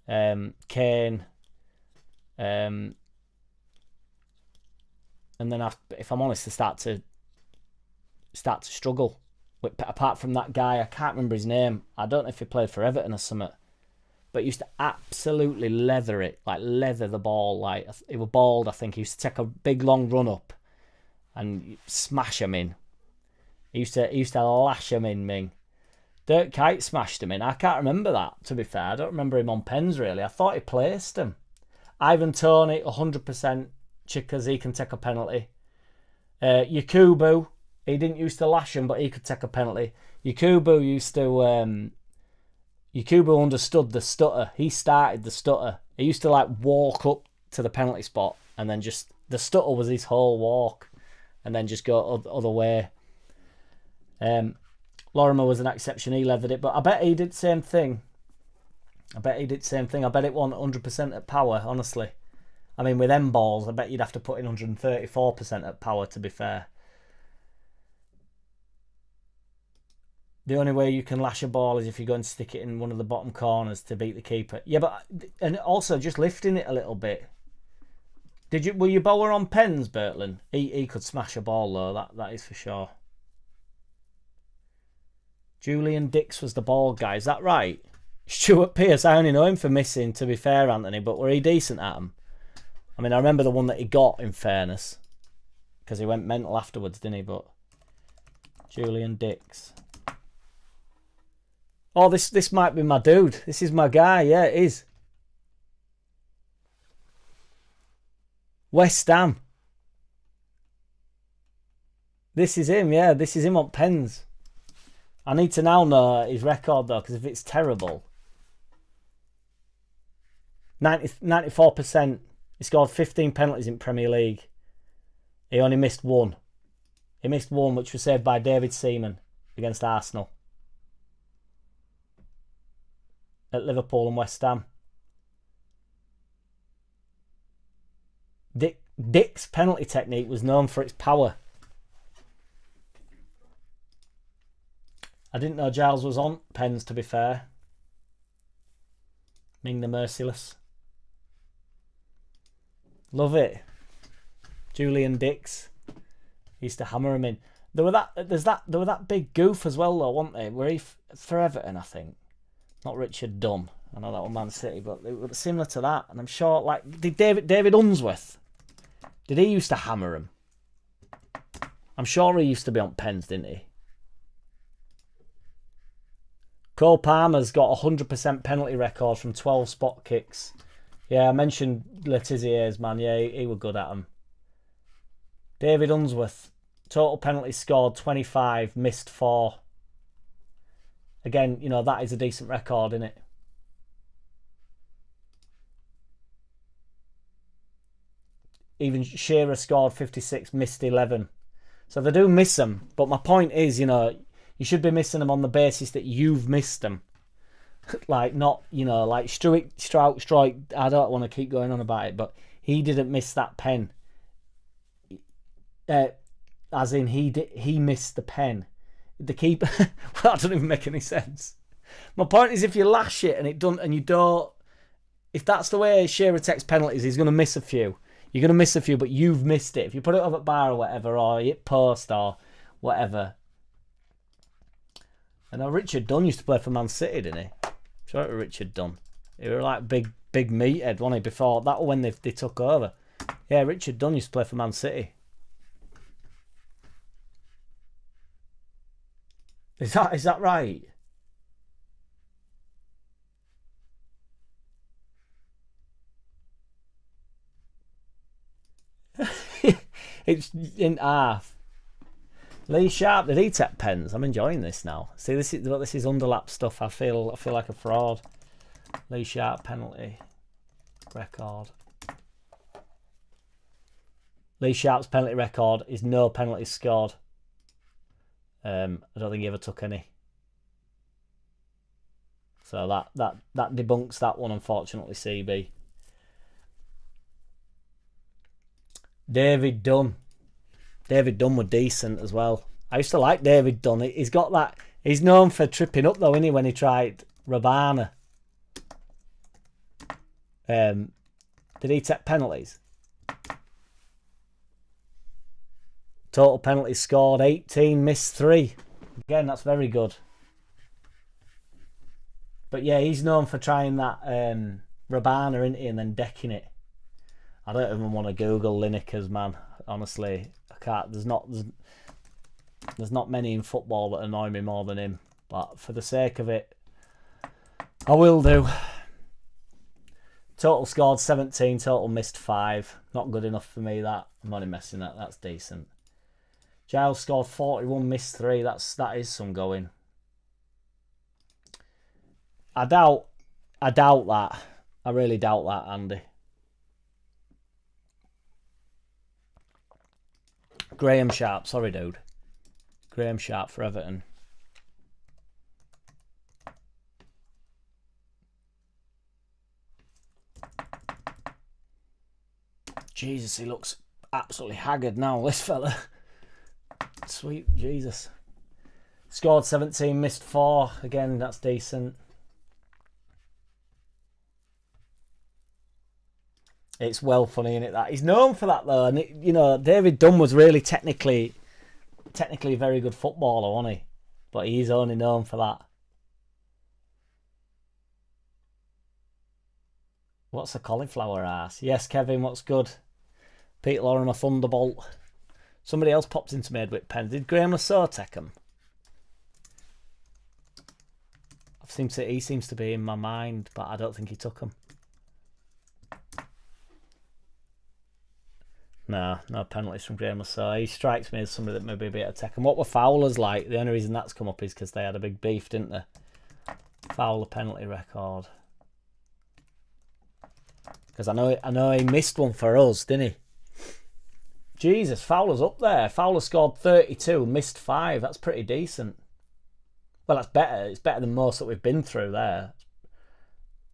Kane, and then if I'm honest, I start to struggle. Apart from that guy, I can't remember his name. I don't know if he played for Everton or something, but he used to absolutely leather it, like leather the ball. Like, he was bald, I think. He used to take a big long run up and smash him in. He used to lash him in, Ming. Dirk Kuyt smashed him in. I can't remember that, to be fair. I don't remember him on pens, really. I thought he placed him. Ivan Toney, 100%. Because he can take a penalty. Yakubu, he didn't used to lash him, but he could take a penalty. Yakubu understood the stutter. He started the stutter. He used to walk up to the penalty spot and then just, the stutter was his whole walk, and then just go other way. Lorimer was an exception. He leathered it, but I bet he did the same thing. I bet it won 100% at power, honestly. I mean, with them balls, I bet you'd have to put in 134% at power, to be fair. The only way you can lash a ball is if you're going to stick it in one of the bottom corners to beat the keeper. Yeah, but, and also just lifting it a little bit. Were you bowler on pens, Bertland? He could smash a ball, though, that is for sure. Julian Dix was the ball guy, is that right? Stuart Pearce, I only know him for missing, to be fair, Anthony, but were he decent at him? I mean, I remember the one that he got, in fairness, because he went mental afterwards, didn't he? But Julian Dix. Oh, this might be my dude. This is my guy. Yeah, it is. West Ham. This is him, yeah. This is him on pens. I need to now know his record, though, because if it's terrible... 94%. He scored 15 penalties in Premier League. He only missed one. He missed one, which was saved by David Seaman against Arsenal. At Liverpool and West Ham. Dick's penalty technique was known for its power. I didn't know Giles was on pens, to be fair. Ming the Merciless. Love it. Julian Dix. He used to hammer him in. There were that big goof as well, though, weren't they? Were he for Everton, I think. Not Richard Dunn. I know that was Man City, but they were similar to that. And I'm sure, did David Unsworth? Did he used to hammer him? I'm sure he used to be on pens, didn't he? Cole Palmer's got a 100% penalty record from 12 spot kicks. Yeah, I mentioned Letizier's, man. Yeah, he was good at him. David Unsworth, total penalties scored 25, missed 4. Again, that is a decent record, isn't it? even Shearer scored 56, missed 11. So they do miss them. But my point is, you know, you should be missing them on the basis that you've missed them. Like, not, you know, like Strike. I don't want to keep going on about it, but he didn't miss that pen. As in, he missed the pen. The keeper. Well, that doesn't even make any sense. My point is, if you lash it and it don't, and you don't, if that's the way Shearer takes penalties, he's going to miss a few. You're going to miss a few, but you've missed it. If you put it over at bar or whatever, or hit post or whatever. I know Richard Dunn used to play for Man City, didn't he? Sure, it was Richard Dunn. He was like big meathead, wasn't he? Before that, when they took over. Yeah, Richard Dunn used to play for Man City. Is that right? It's in half. Lee Sharp, did he take pens? I'm enjoying this now. See, this is underlap stuff. I feel like a fraud. Lee Sharp penalty record. Lee Sharp's penalty record is no penalties scored. I don't think he ever took any. So that debunks that one, unfortunately, CB. David Dunn. David Dunn was decent as well. I used to like David Dunn. He's got that. He's known for tripping up though, isn't he? When he tried Rabana. Did he take penalties? Total penalties scored 18, missed 3. Again, that's very good. But yeah, he's known for trying that Rabana, isn't he, and then decking it. I don't even want to Google Linekers, man. Honestly, I can't. There's not many in football that annoy me more than him. But for the sake of it, I will do. Total scored 17. Total missed 5. Not good enough for me. That I'm only messing that. That's decent. Giles scored 41, missed 3. That is some going. I doubt that. I really doubt that, Andy. Graham Sharp, sorry dude. Graham Sharp for Everton. Jesus, he looks absolutely haggard now, this fella. Sweet Jesus. Scored 17, missed 4. Again, that's decent. It's well funny, isn't it? That he's known for that though, and you know, David Dunn was really technically a very good footballer, wasn't he? But he's only known for that. What's a cauliflower ass? Yes, Kevin, what's good? Pete Lorimer Thunderbolt. Somebody else popped into made with pen. Did Graham Lasso take him? He seems to be in my mind, but I don't think he took him. No penalties from Graham Lasso. He strikes me as somebody that maybe be able to take him. What were Fowler's like? The only reason that's come up is because they had a big beef, didn't they? Fowler penalty record. Because I know he missed one for us, didn't he? Jesus, Fowler's up there. Fowler scored 32, missed 5. That's pretty decent. Well, that's better. It's better than most that we've been through there.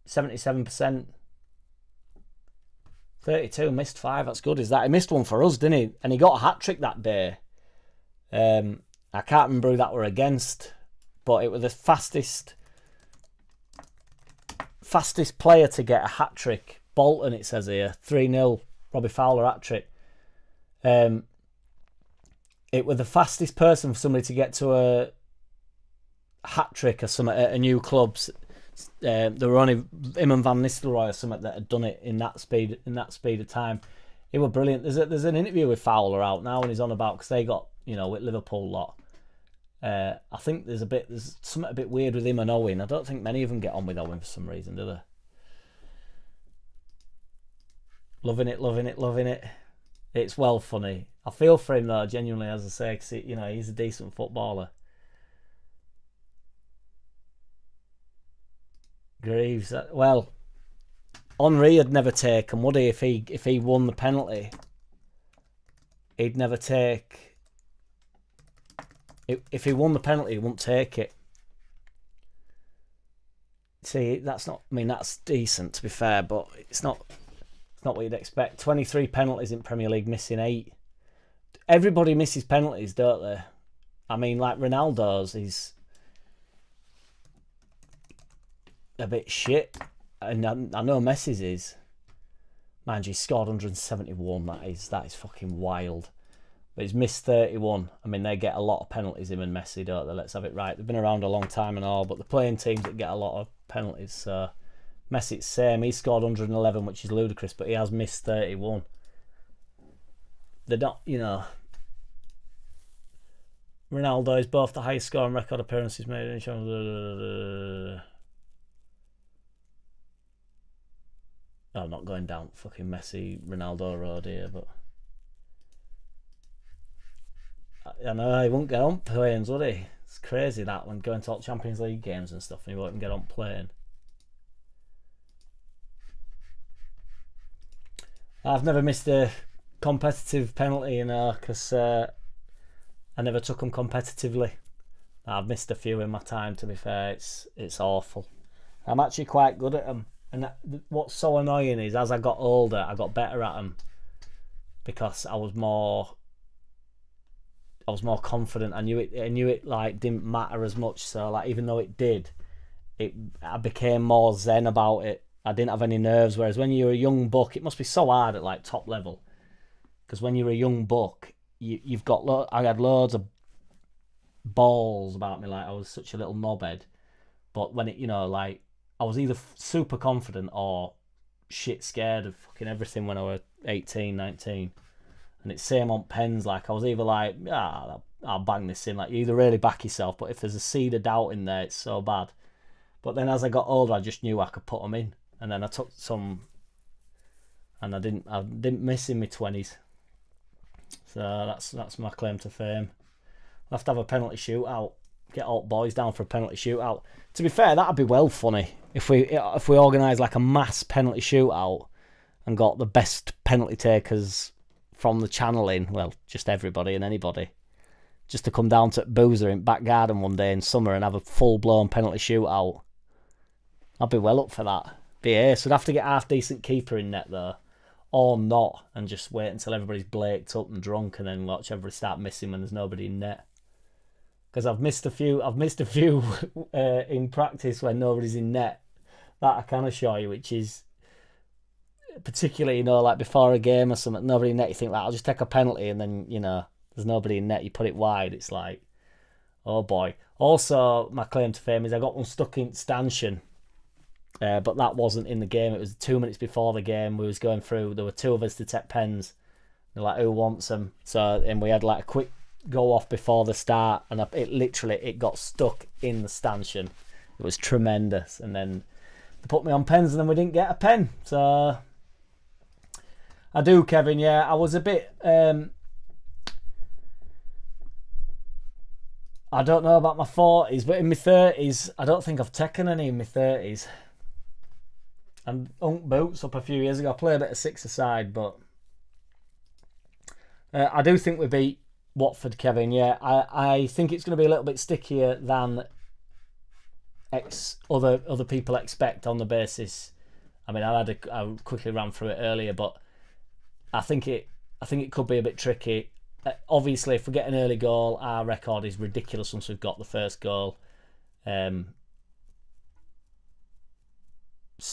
77%. 32, missed 5. That's good. Is that he missed one for us, didn't he? And he got a hat-trick that day. I can't remember who that were against, but it was the fastest player to get a hat-trick. Bolton, it says here. 3-0. Robbie Fowler hat-trick. It was the fastest person for somebody to get to a hat-trick or something at a new club. There were only him and Van Nistelrooy or something that had done it in that speed of time. It was brilliant. There's an interview with Fowler out now, and he's on about because they got, you know, with Liverpool lot. I think there's something a bit weird with him and Owen. I don't think many of them get on with Owen for some reason, do they? Loving it. It's well funny. I feel for him though, genuinely, as I say, because you know he's a decent footballer. Greaves, well, Henry had never taken, would he? If he won the penalty, he'd never take. If he won the penalty, he wouldn't take it. See, that's not. I mean, that's decent to be fair, but it's not. It's not what you'd expect. 23 penalties in Premier League, missing 8. Everybody misses penalties, don't they? I mean, like Ronaldo's, he's a bit shit, and I know Messi's is. Mind you, he scored 171. That is fucking wild. But he's missed 31. I mean, they get a lot of penalties, him and Messi, don't they? Let's have it right. They've been around a long time and all, but they're playing teams that get a lot of penalties. So Messi's same. He scored 111, which is ludicrous, but he has missed 31. They're not, you know. Ronaldo is both the highest scoring record appearances made in. I'm not going down fucking Messi, Ronaldo road here, but I know he won't get on planes, would he? It's crazy that when going to all Champions League games and stuff, and he won't even get on plane. I've never missed a competitive penalty, you know, because I never took them competitively. I've missed a few in my time, to be fair. It's awful. I'm actually quite good at them. And what's so annoying is, as I got older, I got better at them because I was more confident. I knew it like didn't matter as much. So like, even though it did, I became more zen about it. I didn't have any nerves. Whereas when you're a young buck, it must be so hard at like top level, because when you're a young buck, you've got I had loads of balls about me. Like, I was such a little knobhead. But when it, you know, like, I was either super confident or shit scared of fucking everything when I was 18, 19. And it's same on pens. Like, I was either like, I'll bang this in. Like, you either really back yourself, but if there's a seed of doubt in there, it's so bad. But then as I got older, I just knew I could put them in. And then I took some, and I didn't miss in my 20s. So that's my claim to fame. I'll have to have a penalty shootout. Get all boys down for a penalty shootout. To be fair, that'd be well funny if we organised like a mass penalty shootout and got the best penalty takers from the channeling. Well, just everybody and anybody, just to come down to Boozer in back garden one day in summer and have a full blown penalty shootout. I'd be well up for that. Be ace. We'd have to get half decent keeper in net though, or not, and just wait until everybody's blaked up and drunk, and then watch everybody start missing when there's nobody in net. Because I've missed a few in practice when nobody's in net. That I can assure you, which is particularly, you know, like before a game or something, nobody in net, you think, like, I'll just take a penalty, and then, you know, there's nobody in net, you put it wide, it's like, oh boy. Also, my claim to fame is I got one stuck in stanchion, but that wasn't in the game. It was 2 minutes before the game. We was going through, there were 2 of us to take pens. They're like, who wants them? So, and we had like a quick go off before the start, and it got stuck in the stanchion. It was tremendous. And then they put me on pens, and then we didn't get a pen. So I do, Kevin. Yeah, I was a bit. I don't know about my 40s, but in my 30s, I don't think I've taken any in my 30s. And boots up a few years ago. I played a bit of six-a-side, but I do think we beat Watford, Kevin. Yeah, I think it's going to be a little bit stickier than other people expect on the basis. I mean, I quickly ran through it earlier, but I think it could be a bit tricky. Obviously, if we get an early goal, our record is ridiculous once we've got the first goal.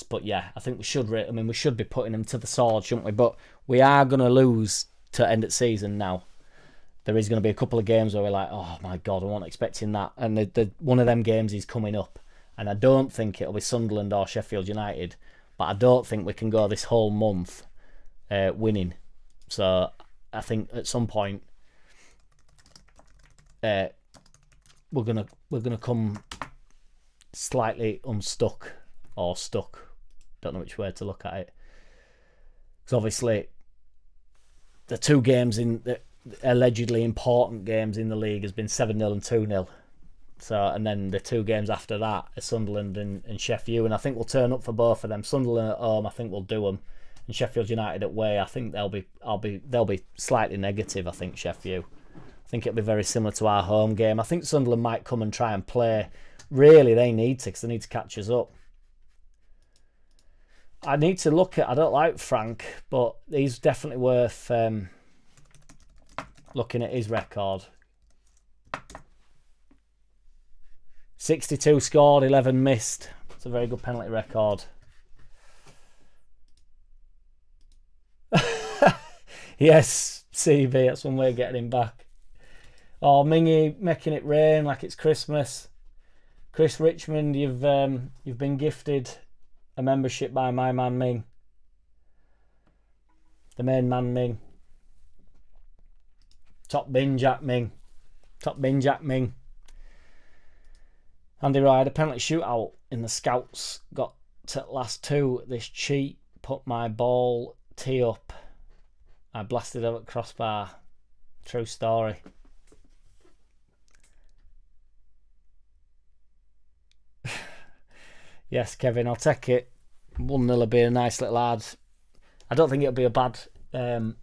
But yeah, I think we should. We should be putting them to the sword, shouldn't we? But we are going to lose to end of season now. There is going to be a couple of games where we're like, oh my God, I wasn't expecting that. And one of them games is coming up. And I don't think it'll be Sunderland or Sheffield United. But I don't think we can go this whole month winning. So I think at some point we're gonna come slightly unstuck or stuck. Don't know which way to look at it. Because obviously the 2 games in the allegedly important games in the league has been 7-0 and 2-0. So, and then the 2 games after that are Sunderland and Sheffield, and I think we'll turn up for both of them. Sunderland at home, I think we'll do them, And Sheffield United away, I think they'll be slightly negative. I think Sheffield. I think it'll be very similar to our home game. I think Sunderland might come and try and play. Really, they need to, because they need to catch us up. I need to look at. I don't like Frank, but he's definitely worth looking at his record. 62 scored, 11 missed. It's a very good penalty record. Yes, CB, that's one way of getting him back. Oh, Mingy making it rain like it's Christmas. Chris Richmond, you've been gifted a membership by my man Ming. The main man Ming. Top bin Jack Ming. Top bin Jack Ming. Andy Ryder, penalty shootout in the Scouts. Got to last two. This cheat put my ball tee up. I blasted out at crossbar. True story. Yes, Kevin, I'll take it. 1-0 will be a nice little ad. I don't think it'll be a bad... well,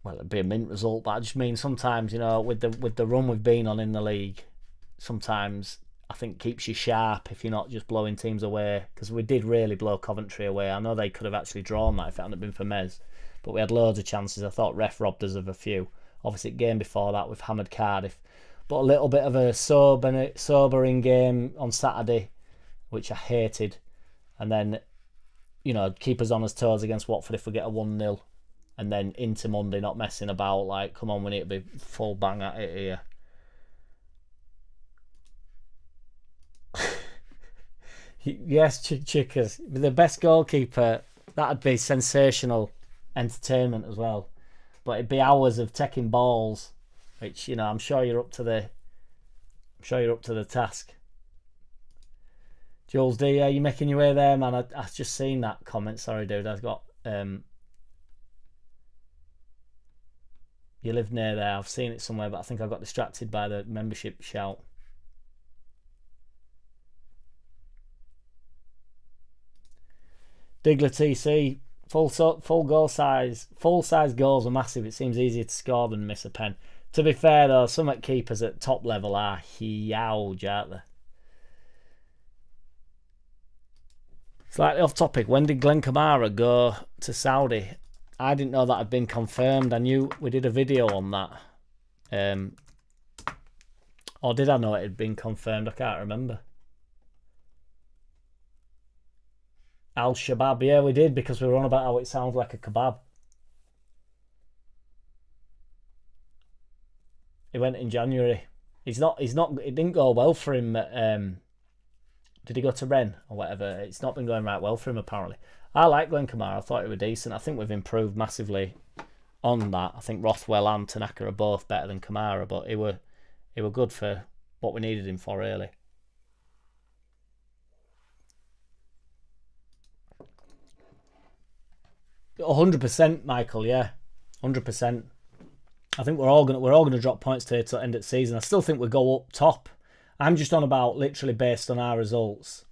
it'll be a mint result, but I just mean sometimes, you know, with the run we've been on in the league, sometimes I think keeps you sharp if you're not just blowing teams away, because we did really blow Coventry away. I know they could have actually drawn that if it hadn't been for Mez, but we had loads of chances. I thought ref robbed us of a few. Obviously, game before that we've hammered Cardiff, but a little bit of a sobering game on Saturday, which I hated, and then, you know, keep us on his toes against Watford if we get a 1-0, and then into Monday not messing about. Like, come on, we need to be full bang at it here. Yes, Chickers, the best goalkeeper, that'd be sensational entertainment as well. But it'd be hours of taking balls, which, you know, I'm sure you're up to the task. Jules D, are you making your way there, man? I've just seen that comment. Sorry, dude. I've got you live near there. I've seen it somewhere, but I think I got distracted by the membership shout. Digler TC, full goal size, full size goals are massive. It seems easier to score than miss a pen. To be fair though, some keepers at top level are huge, aren't they? Slightly off topic. When did Glenn Kamara go to Saudi? I didn't know that had been confirmed. I knew we did a video on that. Or did I know it had been confirmed? I can't remember. Al Shabab, yeah, we did, because we were on about how it sounds like a kebab. He went in January. It didn't go well for him at, did he go to Rennes or whatever? It's not been going right well for him, apparently. I like Glenn Kamara. I thought he was decent. I think we've improved massively on that. I think Rothwell and Tanaka are both better than Kamara, but he were good for what we needed him for, really. %, Michael, yeah. 100%. I think we're all gonna drop points to the end of the season. I still think we go up top. I'm just on about literally based on our results.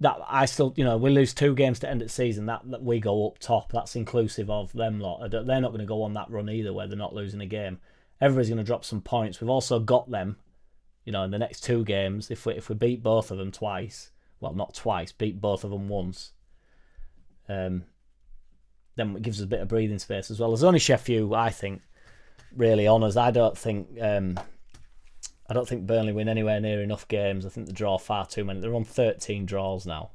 That I still, you know, we lose 2 games to end of the season. That we go up top. That's inclusive of them lot. They're not going to go on that run either, where they're not losing a game. Everybody's going to drop some points. We've also got them, you know, in the next 2 games. If we beat both of them twice, well, not twice, beat both of them once. Then it gives us a bit of breathing space as well. There's only Sheffield, I think, really honours. I don't think Burnley win anywhere near enough games. I think they draw far too many. They're on 13 draws now,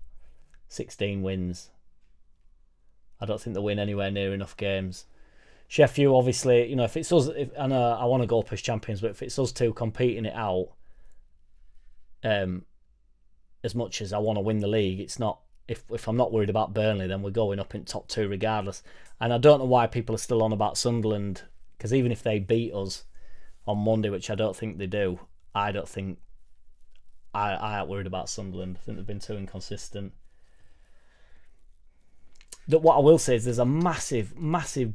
16 wins. I don't think they win anywhere near enough games. Sheffield, obviously, you know, if it's us, I know I want to go up as champions, but if it's us two competing it out, as much as I want to win the league, it's not. If I'm not worried about Burnley, then we're going up in top 2 regardless. And I don't know why people are still on about Sunderland, because even if they beat us on Monday, which I don't think they do, I don't think I ain't worried about Sunderland. I think they've been too inconsistent. What I will say is there's a massive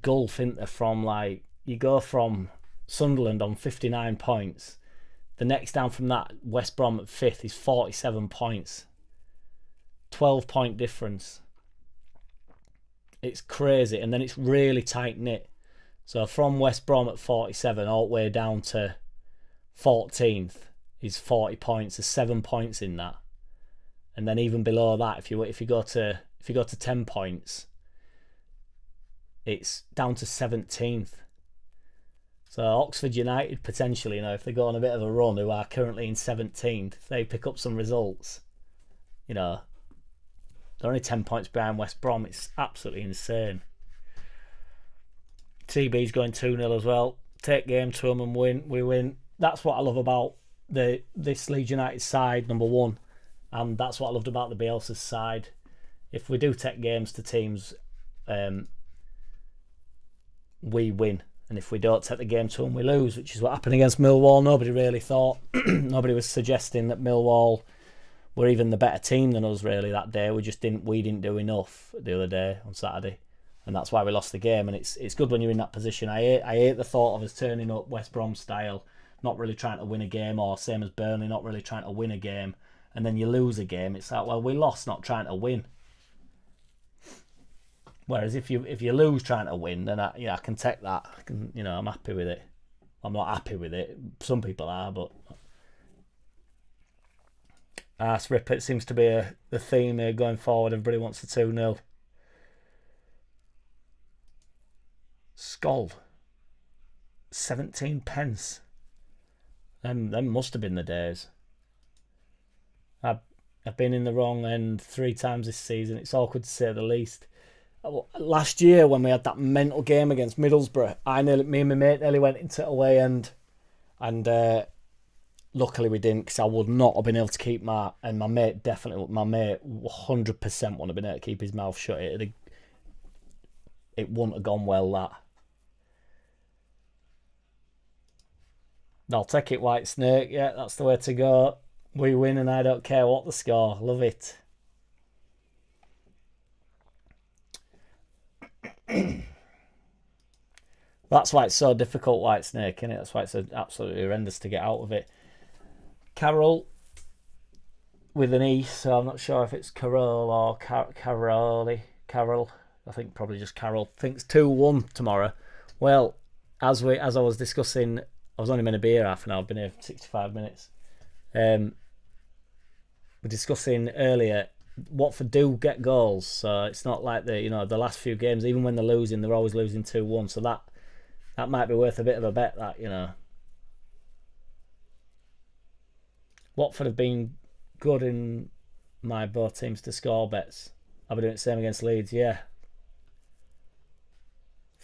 gulf, isn't there, from, like, you go from Sunderland on 59 points, the next down from that, West Brom at 5th, is 47 points. 12-point difference. It's crazy, and then it's really tight knit. So from West Brom at 47 all the way down to 14th is 40 points. There's 7 points in that, and then even below that, if you go to 10 points, it's down to 17th. So Oxford United potentially, if they go on a bit of a run, who are currently in 17th, if they pick up some results, they're only 10 points behind West Brom. It's absolutely insane. TB's going 2-0 as well. Take game to them and win. We win. That's what I love about this Leeds United side, number one. And that's what I loved about the Bielsa's side. If we do take games to teams, we win. And if we don't take the game to them, we lose, which is what happened against Millwall. Nobody really thought, nobody was suggesting that Millwall were even the better team than us really that day. We didn't do enough the other day on Saturday. And that's why we lost the game. And it's good when you're in that position. I hate the thought of us turning up West Brom style, not really trying to win a game, or same as Burnley, not really trying to win a game, and then you lose a game. It's like, well, we lost not trying to win. Whereas if you lose trying to win, then I can take that. I'm happy with it. I'm not happy with it. Some people are, but arse rip. It seems to be the theme here going forward. Everybody wants a 2-0. Scald. 17 pence. Them must have been the days. I've been in the wrong end 3 times this season. It's awkward to say the least. Last year when we had that mental game against Middlesbrough, me and my mate nearly went into away end, and luckily we didn't, because I would not have been able to keep my mate 100% wouldn't have been able to keep his mouth shut. It wouldn't have gone well, that. I'll take it, White Snake. Yeah, that's the way to go. We win and I don't care what the score. Love it. That's why it's so difficult, White Snake, isn't it? That's why it's absolutely horrendous to get out of it. Carol with an E, so I'm not sure if it's Carol or Caroli. Carol, I think probably just Carol. Thinks 2-1 tomorrow. Well, as I was discussing, I was only meant to be here half an hour. I've been here for 65 minutes. We're discussing earlier, Watford do get goals, so it's not like the last few games, even when they're losing, they're always losing 2-1. So that might be worth a bit of a bet. That Watford have been good in my both teams to score bets. I'll be doing the same against Leeds. Yeah,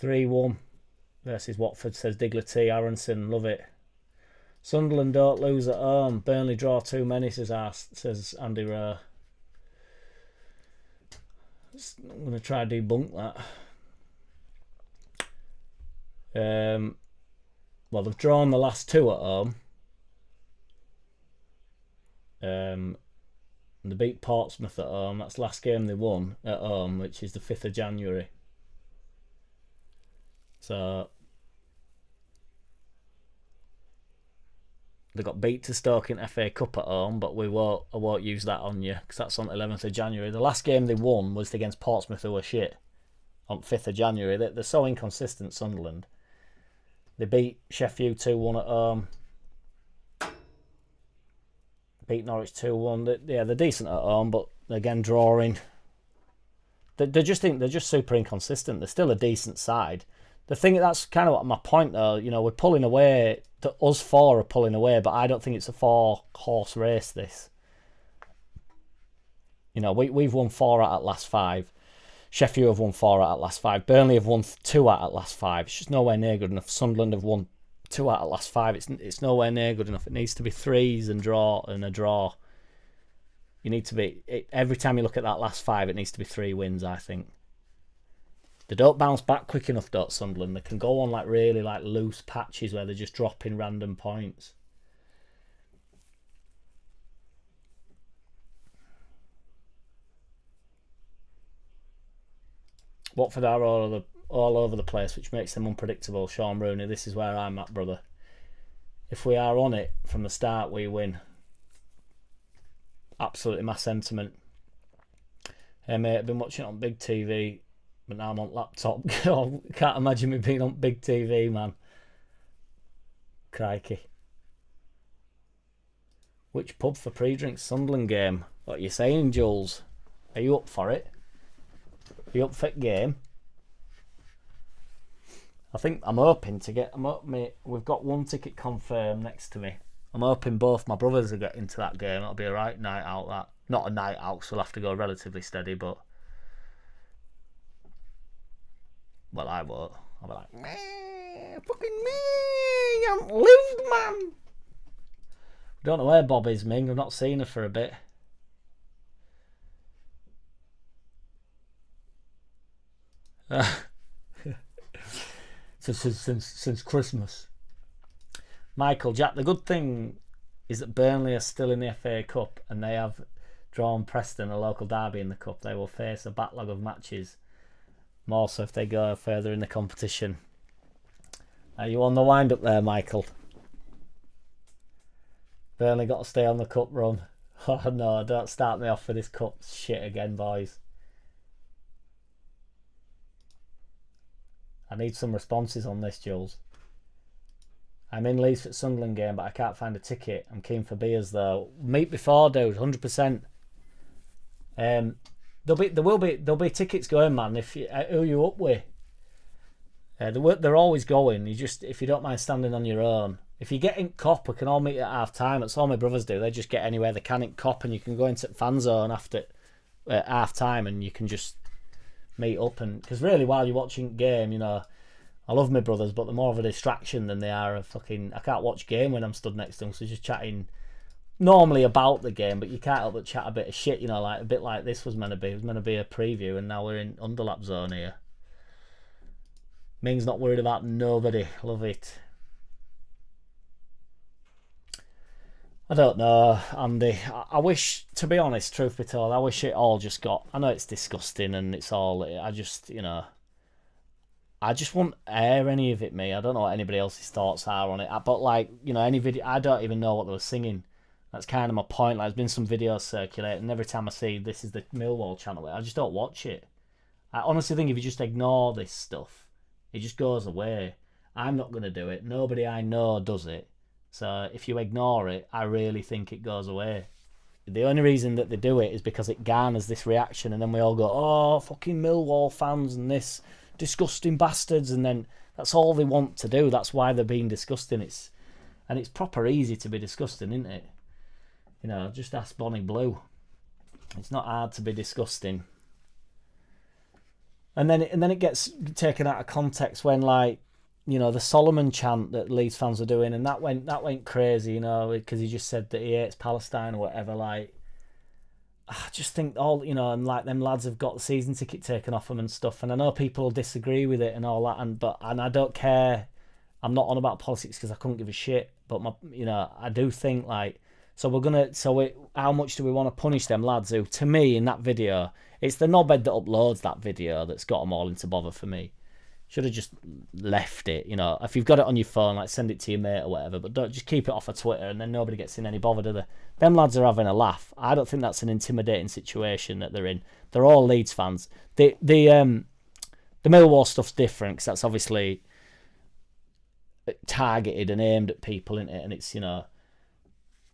3-1 versus Watford, says Diggler T. Aronson. Love it. Sunderland don't lose at home. Burnley draw too many, says Andy Rowe. I'm going to try to debunk that. Well, they've drawn the last 2 at home. They beat Portsmouth at home. That's the last game they won at home, which is the 5th of January. So they got beat to Stoke in FA Cup at home, but I won't use that on you, because that's on the 11th of January. The last game they won was against Portsmouth, who were shit, on 5th of January. They're so inconsistent, Sunderland. They beat Sheffield 2-1 at home. Beat Norwich 2-1. They're decent at home, but again drawing. They're just super inconsistent. They're still a decent side. The thing, that's kind of my point though. We're pulling away. Us 4 are pulling away, but I don't think it's a 4-horse race. This. We've won 4 out of last 5. Sheffield have won 4 out of last 5. Burnley have won 2 out of last 5. It's just nowhere near good enough. Sunderland have won 2 out of last 5. It's nowhere near good enough. It needs to be 3s and a draw. You need to be, every time you look at that last 5, it needs to be 3 wins, I think. They don't bounce back quick enough, don't Sunderland. They can go on really loose patches where they're just dropping random points. Watford are all over the place, which makes them unpredictable. Sean Rooney, this is where I'm at, brother. If we are on it from the start, we win. Absolutely my sentiment. Hey mate, I've been watching it on big TV. But now I'm on laptop. I can't imagine me being on big TV, man. Crikey. Which pub for pre-drink? Sunderland game. What are you saying, Jules? Are you up for it? Are you up for the game? I think I'm hoping to get. We've got one ticket confirmed next to me. I'm hoping both my brothers will get into that game. It'll be a right night out. That not a night out, so we'll have to go relatively steady. But well, I won't. I'll be like, man, fucking me, I'm lived, man. Don't know where Bob is, Ming. I've not seen her for a bit. Since Christmas. Michael, Jack, the good thing is that Burnley are still in the FA Cup and they have drawn Preston, a local derby in the Cup. They will face a backlog of matches, more so if they go further in the competition. Are you on the wind up there, Michael? Burnley got to stay on the cup run. Oh no, don't start me off for this cup shit again, boys. I need some responses on this, Jules. I'm in Leeds for the Sunderland game, but I can't find a ticket. I'm keen for beers though. Meet before, dude. 100%. There'll be tickets going, man. If you, who are you up with? They're always going. You just, if you don't mind standing on your own. If you get in Cop, we can all meet at half time. That's all my brothers do. They just get anywhere they can in Cop, and you can go into the fan zone after half time, and you can just meet up. And because really, while you're watching the game, you know, I love my brothers, but they're more of a distraction than they are a fucking. I can't watch game when I'm stood next to them, so just chatting normally about the game, but you can't help but chat a bit of shit, you know, like a bit like this was meant to be. It was meant to be a preview, and now we're in underlap zone here. Ming's not worried about nobody. Love it. I don't know, Andy. I wish, to be honest, truth be told, I wish it all just got. I know it's disgusting and it's all. I just, you know, I just won't air any of it, me. I don't know what anybody else's thoughts are on it. But like, you know, any video, I don't even know what they were singing. That's kind of my point. Like, there's been some videos circulating, and every time I see this is the Millwall channel, I just don't watch it. I honestly think if you just ignore this stuff, it just goes away. I'm not going to do it. Nobody I know does it. So if you ignore it, I really think it goes away. The only reason that they do it is because it garners this reaction, and then we all go, oh, fucking Millwall fans and this disgusting bastards, and then that's all they want to do. That's why they're being disgusting. It's proper easy to be disgusting, isn't it? You know, just ask Bonnie Blue. It's not hard to be disgusting. And then it gets taken out of context when, like, you know, the Solomon chant that Leeds fans were doing, and that went crazy, you know, because he just said that he hates Palestine or whatever. Like, I just think all, you know, and like them lads have got the season ticket taken off them and stuff, and I know people disagree with it and all that, and I don't care. I'm not on about politics because I couldn't give a shit, but you know, I do think like, how much do we want to punish them lads who, to me, in that video, it's the knobhead that uploads that video that's got them all into bother for me. Should have just left it, you know. If you've got it on your phone, like, send it to your mate or whatever, but don't just keep it off of Twitter, and then nobody gets in any bother, do they? Them lads are having a laugh. I don't think that's an intimidating situation that they're in. They're all Leeds fans. The Millwall stuff's different because that's obviously targeted and aimed at people, isn't it? And it's, you know,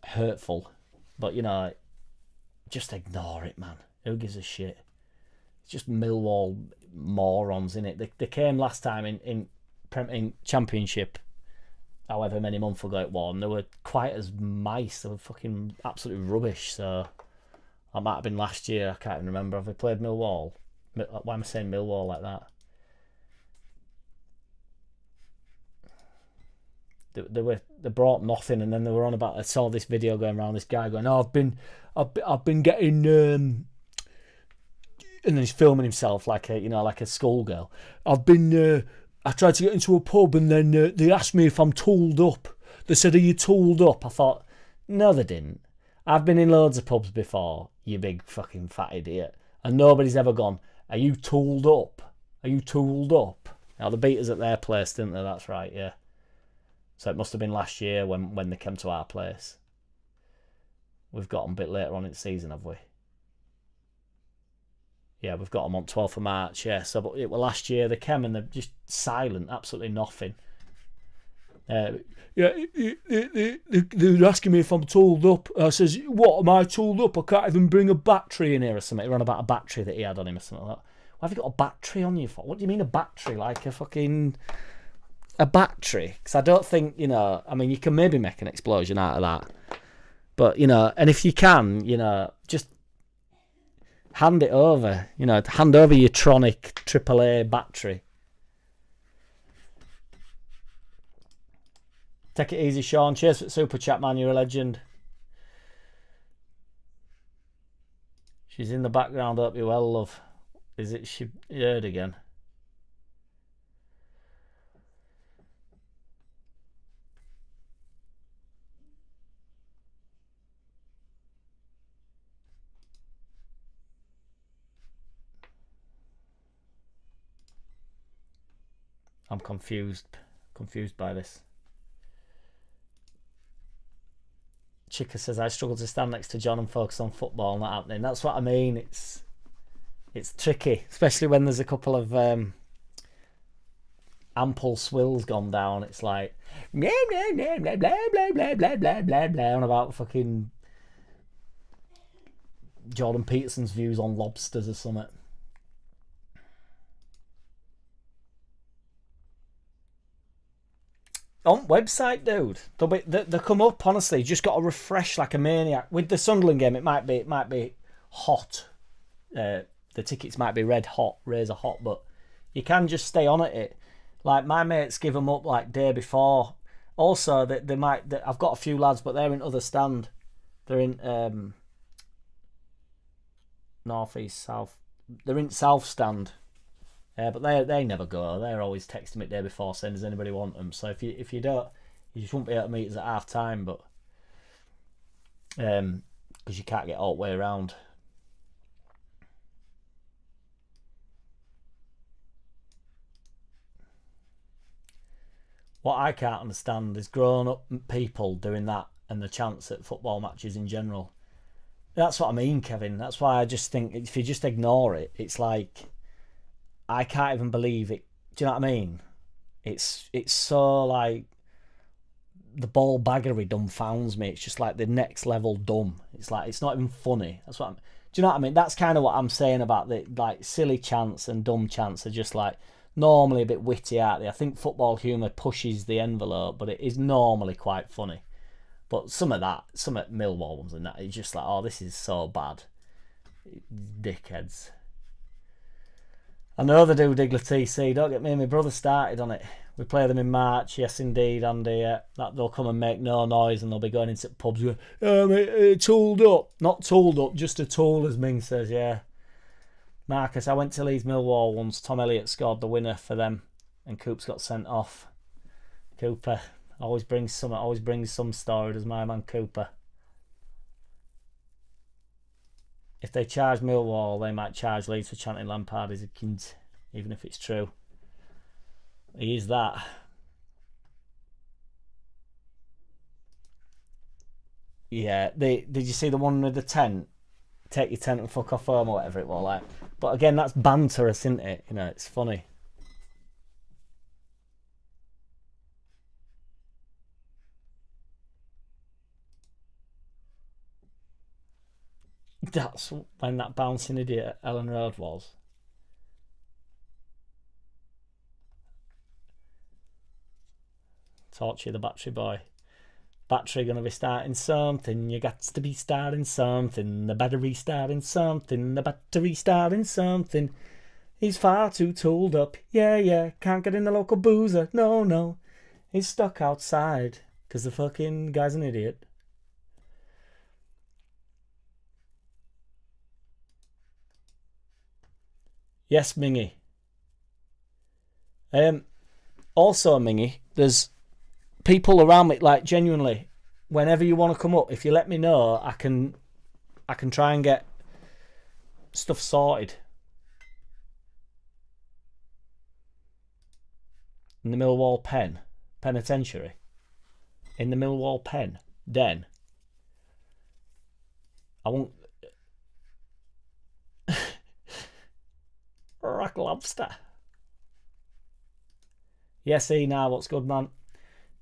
hurtful. But, you know, just ignore it, man. Who gives a shit? It's just Millwall morons, innit? They came last time in Championship, however many months ago it was, and they were quiet as mice. They were fucking absolutely rubbish. So that might have been last year. I can't even remember. Have they played Millwall? Why am I saying Millwall like that? They brought nothing, and then they were on about. I saw this video going around. This guy going, "Oh, I've been getting." And then he's filming himself like a schoolgirl. I tried to get into a pub, and then they asked me if I'm tooled up. They said, "Are you tooled up?" I thought, no, they didn't. I've been in loads of pubs before, you big fucking fat idiot, and nobody's ever gone, "Are you tooled up? Are you tooled up?" Now, the beat us at their place, didn't they? That's right, yeah. So it must have been last year when they came to our place. We've got them a bit later on in the season, have we? Yeah, we've got them on 12th of March, yeah. So, but it was last year they came and they're just silent, absolutely nothing. Yeah, they're asking me if I'm tooled up. I says, what, am I tooled up? I can't even bring a battery in here or something. He ran about a battery that he had on him or something like that. Why have you got a battery on you for? What do you mean a battery? Like a fucking... a battery? Because I don't think, you know, I mean, you can maybe make an explosion out of that. But, you know, and if you can, you know, just hand it over. You know, hand over your Tronic AAA battery. Take it easy, Sean. Cheers for the super chat, man. You're a legend. She's in the background. Hope you well, love. Is it she heard again? I'm confused by this. Chica says, I struggle to stand next to John and focus on football, not happening. That's what I mean. It's tricky, especially when there's a couple of ample swills gone down. It's like blah blah blah blah blah blah blah blah blah blah on about fucking Jordan Peterson's views on lobsters or something. On website, dude. They come up, honestly. You just got to refresh like a maniac. With the Sunderland game, it might be hot. The tickets might be red hot, razor hot, but you can just stay on at it. Like my mates give them up like day before. Also, they might. I've got a few lads, but they're in other stand. They're in north, east, south. They're in south stand. But they never go. They're always texting me the day before saying, does anybody want them? So if you don't, you just won't be able to meet us at half time. But because you can't get all the way around. What I can't understand is grown-up people doing that and the chants at football matches in general. That's what I mean, Kevin. That's why I just think if you just ignore it, it's like I can't even believe it. Do you know what I mean? It's so like the ball baggery dumbfounds me. It's just like the next level dumb. It's like it's not even funny. That's what do you know what I mean? That's kind of what I'm saying about the like silly chants and dumb chants are just like normally a bit witty, aren't they? I think football humour pushes the envelope, but it is normally quite funny. But some of Millwall ones and that, it's just like, oh, this is so bad. Dickheads. I know they do, Diggler TC. Don't get me and my brother started on it. We play them in March, yes indeed, and that they'll come and make no noise and they'll be going into pubs going, tooled up. Not tooled up, just a tool, as Ming says, yeah. Marcus, I went to Leeds Millwall once. Tom Elliott scored the winner for them and Coops got sent off. Cooper always brings some story, does my man Cooper. If they charge Millwall, they might charge Leeds for chanting Lampard is a kid, even if it's true. He is that. Yeah, did you see the one with the tent? Take your tent and fuck off home or whatever it was like. But again, that's banter, isn't it? You know, it's funny. That's when that bouncing idiot Ellen Road was. Torture the battery boy. Battery gonna be starting something. You got to be starting something. The battery starting something. The battery starting something. He's far too tooled up. Yeah. Can't get in the local boozer. No. He's stuck outside because the fucking guy's an idiot. Yes, Mingy. Also, Mingy, there's people around me, like genuinely, whenever you want to come up, if you let me know, I can try and get stuff sorted. In the Millwall penitentiary. In the Millwall den. I won't. Jack Lobster. Yes, now what's good, man?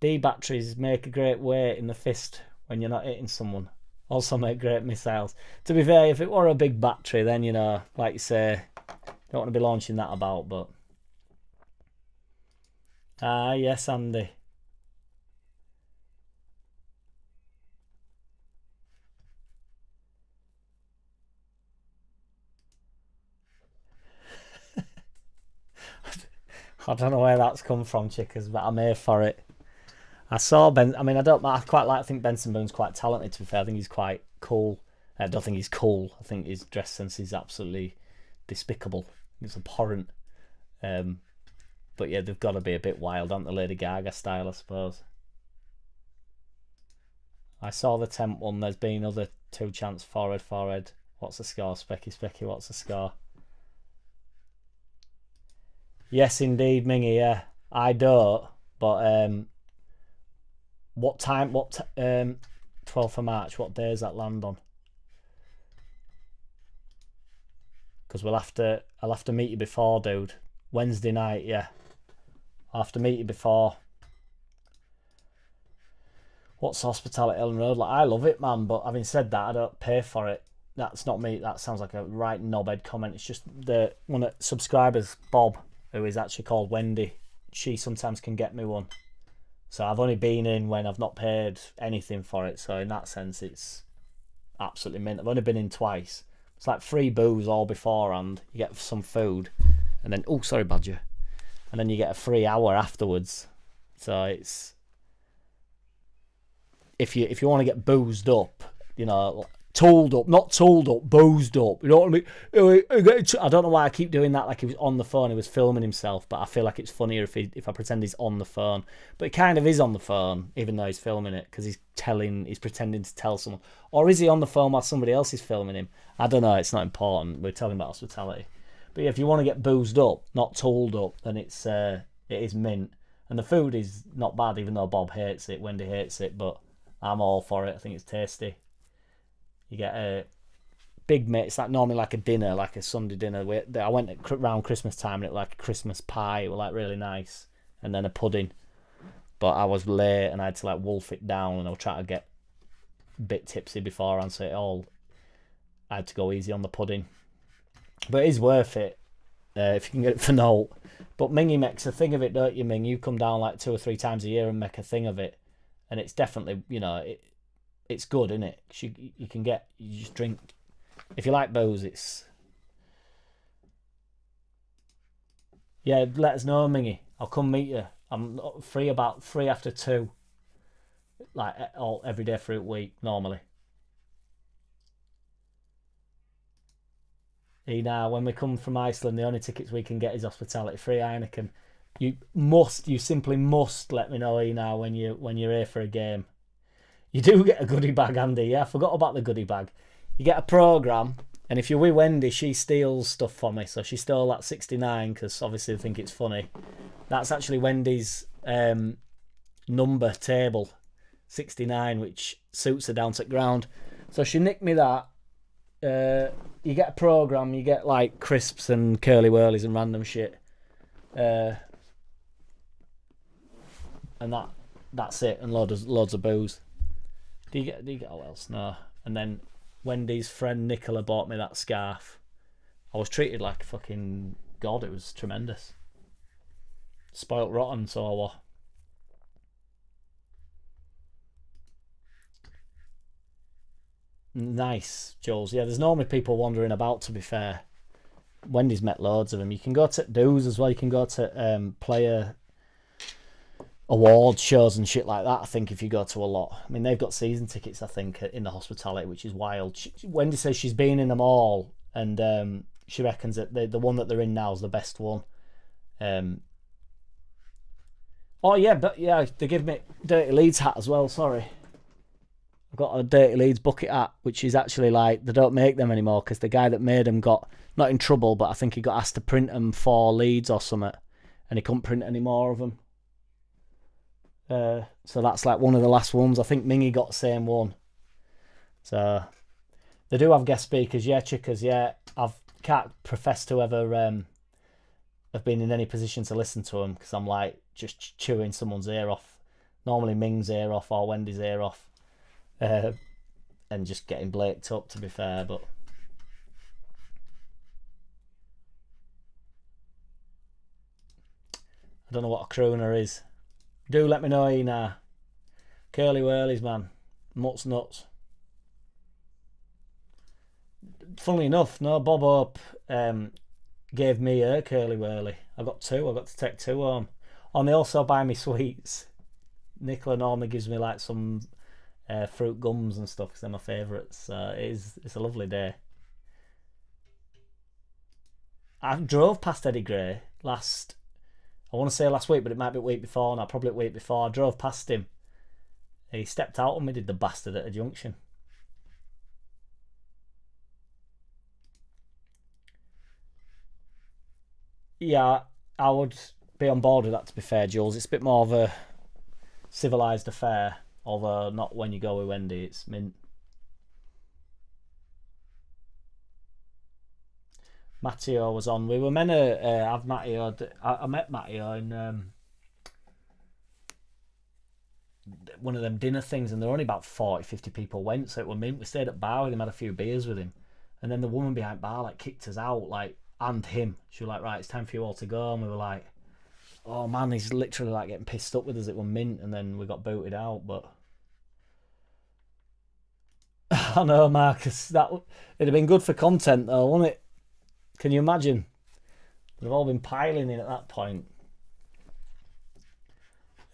D batteries make a great weight in the fist when you're not hitting someone. Also make great missiles. To be fair, if it were a big battery, then, you know, like you say, don't want to be launching that about, but... Ah, yes, Andy. I don't know where that's come from, chickers, but I'm here for it. I saw Ben. I mean, I quite like. I think Benson Boone's quite talented. To be fair, I think he's quite cool. I don't think he's cool. I think his dress sense is absolutely despicable. It's abhorrent. But yeah, they've got to be a bit wild, aren't they? Lady Gaga style, I suppose. I saw the temp one. There's been other 2 chance forward. What's the score? Specky. What's the score? Yes, indeed, Mingy. Yeah, I don't. But what time? 12th of March. What day does that land on? Because I'll have to meet you before, dude. Wednesday night, yeah. I'll have to meet you before. What's hospitality Ellen Road? Like, I love it, man. But having said that, I don't pay for it. That's not me. That sounds like a right knobhead comment. It's just one of subscribers, Bob, who is actually called Wendy. She sometimes can get me one. So I've only been in when I've not paid anything for it. So in that sense, it's absolutely mint. I've only been in twice. It's like free booze all beforehand. You get some food, and then sorry, Badger, and then you get a free hour afterwards. So it's if you want to get boozed up, you know, not tooled up, boozed up. You know what I mean? I don't know why I keep doing that. Like he was on the phone, he was filming himself, but I feel like it's funnier if I pretend he's on the phone. But it kind of is on the phone, even though he's filming it, because he's pretending to tell someone. Or is he on the phone while somebody else is filming him? I don't know. It's not important. We're talking about hospitality. But yeah, if you want to get boozed up, not tooled up, then it is mint. And the food is not bad, even though Bob hates it, Wendy hates it, but I'm all for it. I think it's tasty. You get a big mate. It's like normally like a dinner, like a Sunday dinner. I went around Christmas time and it was like a Christmas pie. It was like really nice, and then a pudding. But I was late and I had to like wolf it down, and I was trying to get a bit tipsy beforehand, so I had to go easy on the pudding. But it is worth it if you can get it for no. But Mingy makes a thing of it, don't you, Ming? You come down like 2 or 3 times a year and make a thing of it, and it's definitely, you know, it's good, isn't it? You just drink. If you like booze, it's... Yeah, let us know, Mingy. I'll come meet you. I'm free about 3 after 2. Like, every day for a week, normally. Now, when we come from Iceland, the only tickets we can get is hospitality free Heineken. You simply must let me know, now when you're here for a game. You do get a goodie bag, Andy. Yeah, I forgot about the goodie bag. You get a programme, and if you're with Wendy, she steals stuff for me. So she stole that 69 because obviously I think it's funny. That's actually Wendy's number table, 69, which suits her down to the ground. So she nicked me that. You get a programme, you get like crisps and curly whirlies and random shit. And that's it, and loads of booze. Do you get what else? No. And then Wendy's friend Nicola bought me that scarf. I was treated like a fucking god. It was tremendous. Spoilt rotten, so I was. Nice, Jules. Yeah, there's normally people wandering about, to be fair. Wendy's met loads of them. You can go to do's as well. You can go to player award shows and shit like that, I think, if you go to a lot. I mean, they've got season tickets, I think, in the hospitality, which is wild. Wendy says she's been in them all, and she reckons that the one that they're in now is the best one. Oh, yeah, but yeah, they give me Dirty Leeds hat as well, sorry. I've got a Dirty Leeds bucket hat, which is actually like, they don't make them anymore because the guy that made them got, not in trouble, but I think he got asked to print them for Leeds or something, and he couldn't print any more of them. So that's like one of the last ones. I think Mingy got the same one. So they do have guest speakers, yeah, chickers, yeah. I can't profess to ever have been in any position to listen to them because I'm like just chewing someone's ear off. Normally Ming's ear off or Wendy's ear off. And just getting blaked up, to be fair, but I don't know what a crooner is. Do let me know, Ina. Curly whirlies, man. Mutts nuts. Funnily enough, no, Bob Hope gave me a curly whirly. I got two. I got to take two home. And they also buy me sweets. Nicola normally gives me like some fruit gums and stuff because they're my favourites. It's a lovely day. I drove past Eddie Gray I want to say last week, but it might be a week before now, probably a week before. I drove past him. He stepped out on me, did the bastard, at a junction. Yeah, I would be on board with that, to be fair, Jules. It's a bit more of a civilised affair, although not when you go with Wendy, it's mint. Matteo was on. We were meant to have Matteo. I met Matteo in one of them dinner things, and there were only about 40, 50 people went, so it was mint. We stayed at bar with him, had a few beers with him, and then the woman behind bar like kicked us out, like, and him. She was like, right, it's time for you all to go, and we were like, oh man, he's literally like getting pissed up with us. It was mint, and then we got booted out. But I know, Marcus, it'd have been good for content though, wouldn't it? Can you imagine? They've all been piling in at that point.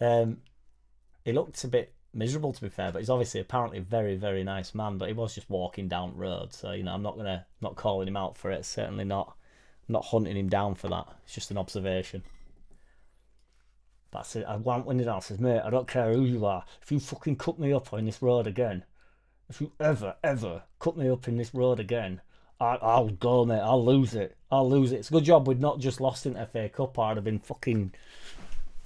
He looked a bit miserable, to be fair, but he's obviously apparently a very, very nice man. But he was just walking down the road, so I'm not calling him out for it. Certainly not. I'm not hunting him down for that. It's just an observation. But I said, I went down. I says, mate, I don't care who you are. If you fucking cut me up on this road again, if you ever cut me up in this road again, I'll go, mate. I'll lose it. It's a good job we'd not just lost in FA Cup. I'd have been fucking.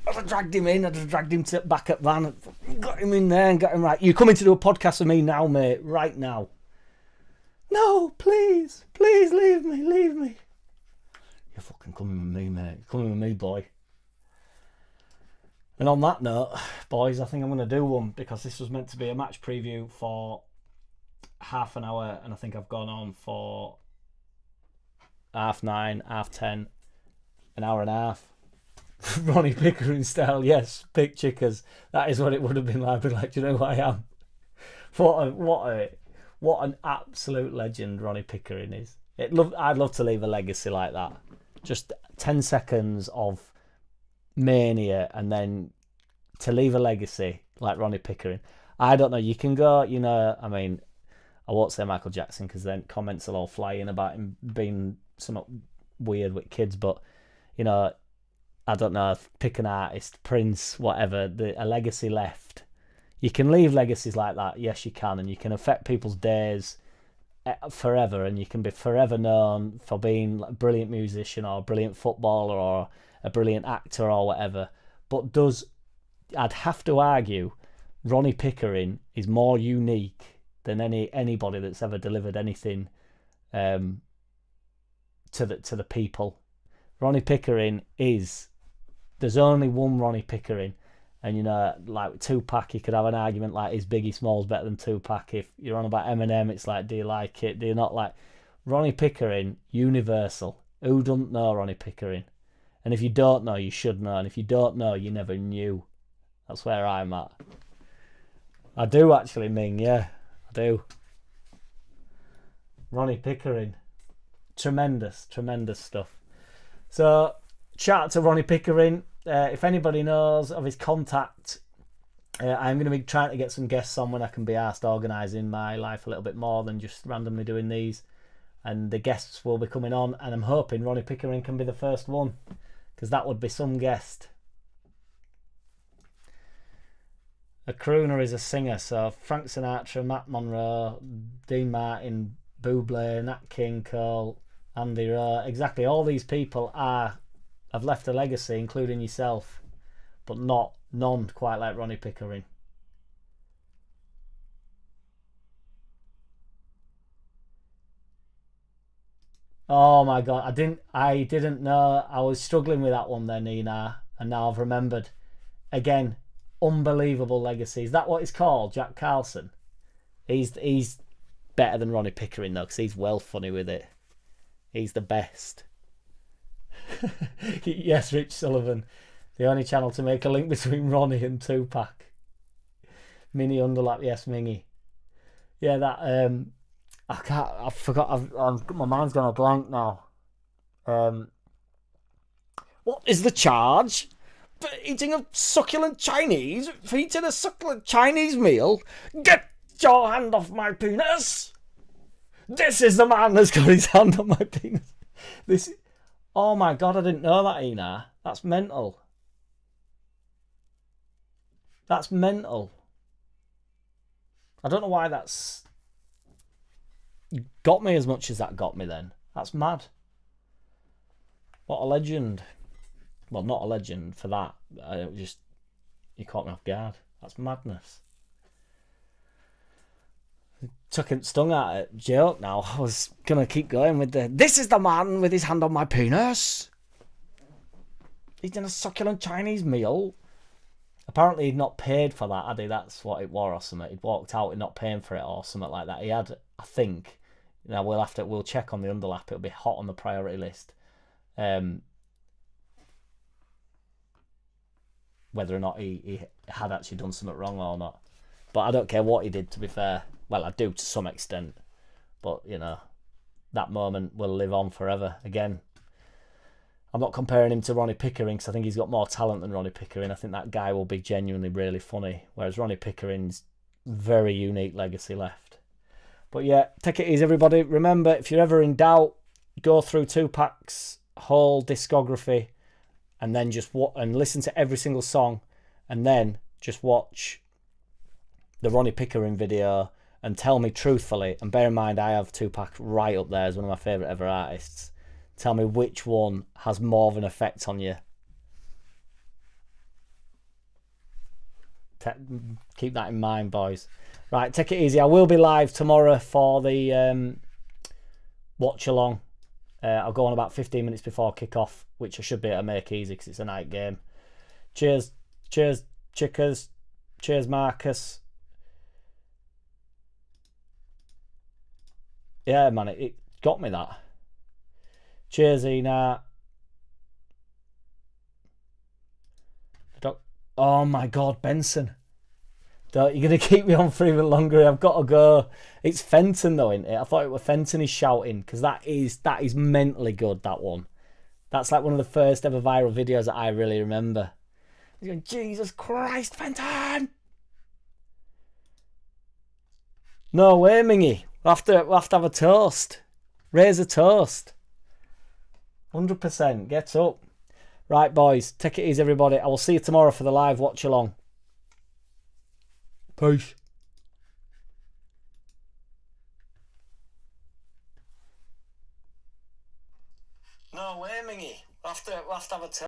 I'd have dragged him in. I'd have dragged him back at van. Got him in there and got him right. You're coming to do a podcast with me now, mate. Right now. No, please, leave me. You're fucking coming with me, mate. You're coming with me, boy. And on that note, boys, I think I'm going to do one because this was meant to be a match preview for half an hour, and I think I've gone on for 9:30, 10:30, an hour and a half. Ronnie Pickering style, yes, pick chickers. That is what it would have been like. I'd be like, do you know who I am? What an absolute legend Ronnie Pickering is. I'd love to leave a legacy like that. Just 10 seconds of mania, and then to leave a legacy like Ronnie Pickering. I don't know. You can go, I mean, I won't say Michael Jackson because then comments will all fly in about him being somewhat weird with kids, but I don't know, pick an artist, Prince, whatever, a legacy left. You can leave legacies like that, yes you can, and you can affect people's days forever, and you can be forever known for being a brilliant musician or a brilliant footballer or a brilliant actor or whatever. But I'd have to argue Ronnie Pickering is more unique than anybody that's ever delivered anything to the people. Ronnie Pickering is. There's only one Ronnie Pickering, and like Tupac, you could have an argument like is Biggie Smalls better than Tupac. If you're on about Eminem, it's like, do you like it? Do you not like Ronnie Pickering? Universal. Who doesn't know Ronnie Pickering? And if you don't know, you should know. And if you don't know, you never knew. That's where I'm at. I do actually, Ming. Yeah, I do. Ronnie Pickering. Tremendous stuff. So, shout out to Ronnie Pickering. If anybody knows of his contact, I'm going to be trying to get some guests on when I can be asked, organising my life a little bit more than just randomly doing these. And the guests will be coming on, and I'm hoping Ronnie Pickering can be the first one, because that would be some guest. A crooner is a singer, so Frank Sinatra, Matt Monro, Dean Martin, Bublé, Nat King Cole, Andy Rowe, exactly, all these people have left a legacy, including yourself, but none quite like Ronnie Pickering. Oh my god, I didn't know. I was struggling with that one then, Nina, and now I've remembered. Again, unbelievable legacy. Is that what it's called? Jack Carlson. He's better than Ronnie Pickering though, because he's well funny with it. He's the best. Yes, Rich Sullivan. The only channel to make a link between Ronnie and Tupac. Mini underlap, yes, Mingy. Yeah, that I forgot. My mind's gone a blank now. What is the charge for eating a succulent Chinese? For eating a succulent Chinese meal? Get your hand off my penis! This is the man that's got his hand on my penis. This. Oh my god, I didn't know that, Ina. That's mental. That's mental. I don't know why that's got me as much as that got me then. That's mad. What a legend. Well, not a legend for that. You caught me off guard. That's madness. Stung at it. Joke now. I was going to keep going with this is the man with his hand on my penis. Eating a succulent Chinese meal. Apparently he'd not paid for that, had he? That's what it was or something. He'd walked out and not paying for it or something like that. He had, I think. Now we'll check on the underlap. It'll be hot on the priority list. Whether or not he had actually done something wrong or not. But I don't care what he did, to be fair. Well, I do to some extent. But, you know, that moment will live on forever. Again, I'm not comparing him to Ronnie Pickering because I think he's got more talent than Ronnie Pickering. I think that guy will be genuinely really funny. Whereas Ronnie Pickering's very unique legacy left. But yeah, take it easy, everybody. Remember, if you're ever in doubt, go through Tupac's whole discography and then just listen to every single song and then just watch the Ronnie Pickering video and tell me truthfully, and bear in mind I have Tupac right up there as one of my favourite ever artists, tell me which one has more of an effect on you. Keep that in mind, boys. Right, take it easy. I will be live tomorrow for the watch along. I'll go on about 15 minutes before kick-off, which I should be able to make easy because it's a night game. Cheers, Chickers. Cheers, Marcus. Yeah, man, it got me that. Cheers, Ina. Oh my God, Benson. You're going to keep me on for even longer. I've got to go. It's Fenton though, isn't it? I thought it was Fenton he's shouting because that is mentally good, that one. That's like one of the first ever viral videos that I really remember. He's going, Jesus Christ, Fenton! No way, Mingy. We'll have to have a toast. Raise a toast. 100%. Get up. Right, boys. Take it easy, everybody. I will see you tomorrow for the live watch along. Peace. No way, Mingy. We'll have to have a toast.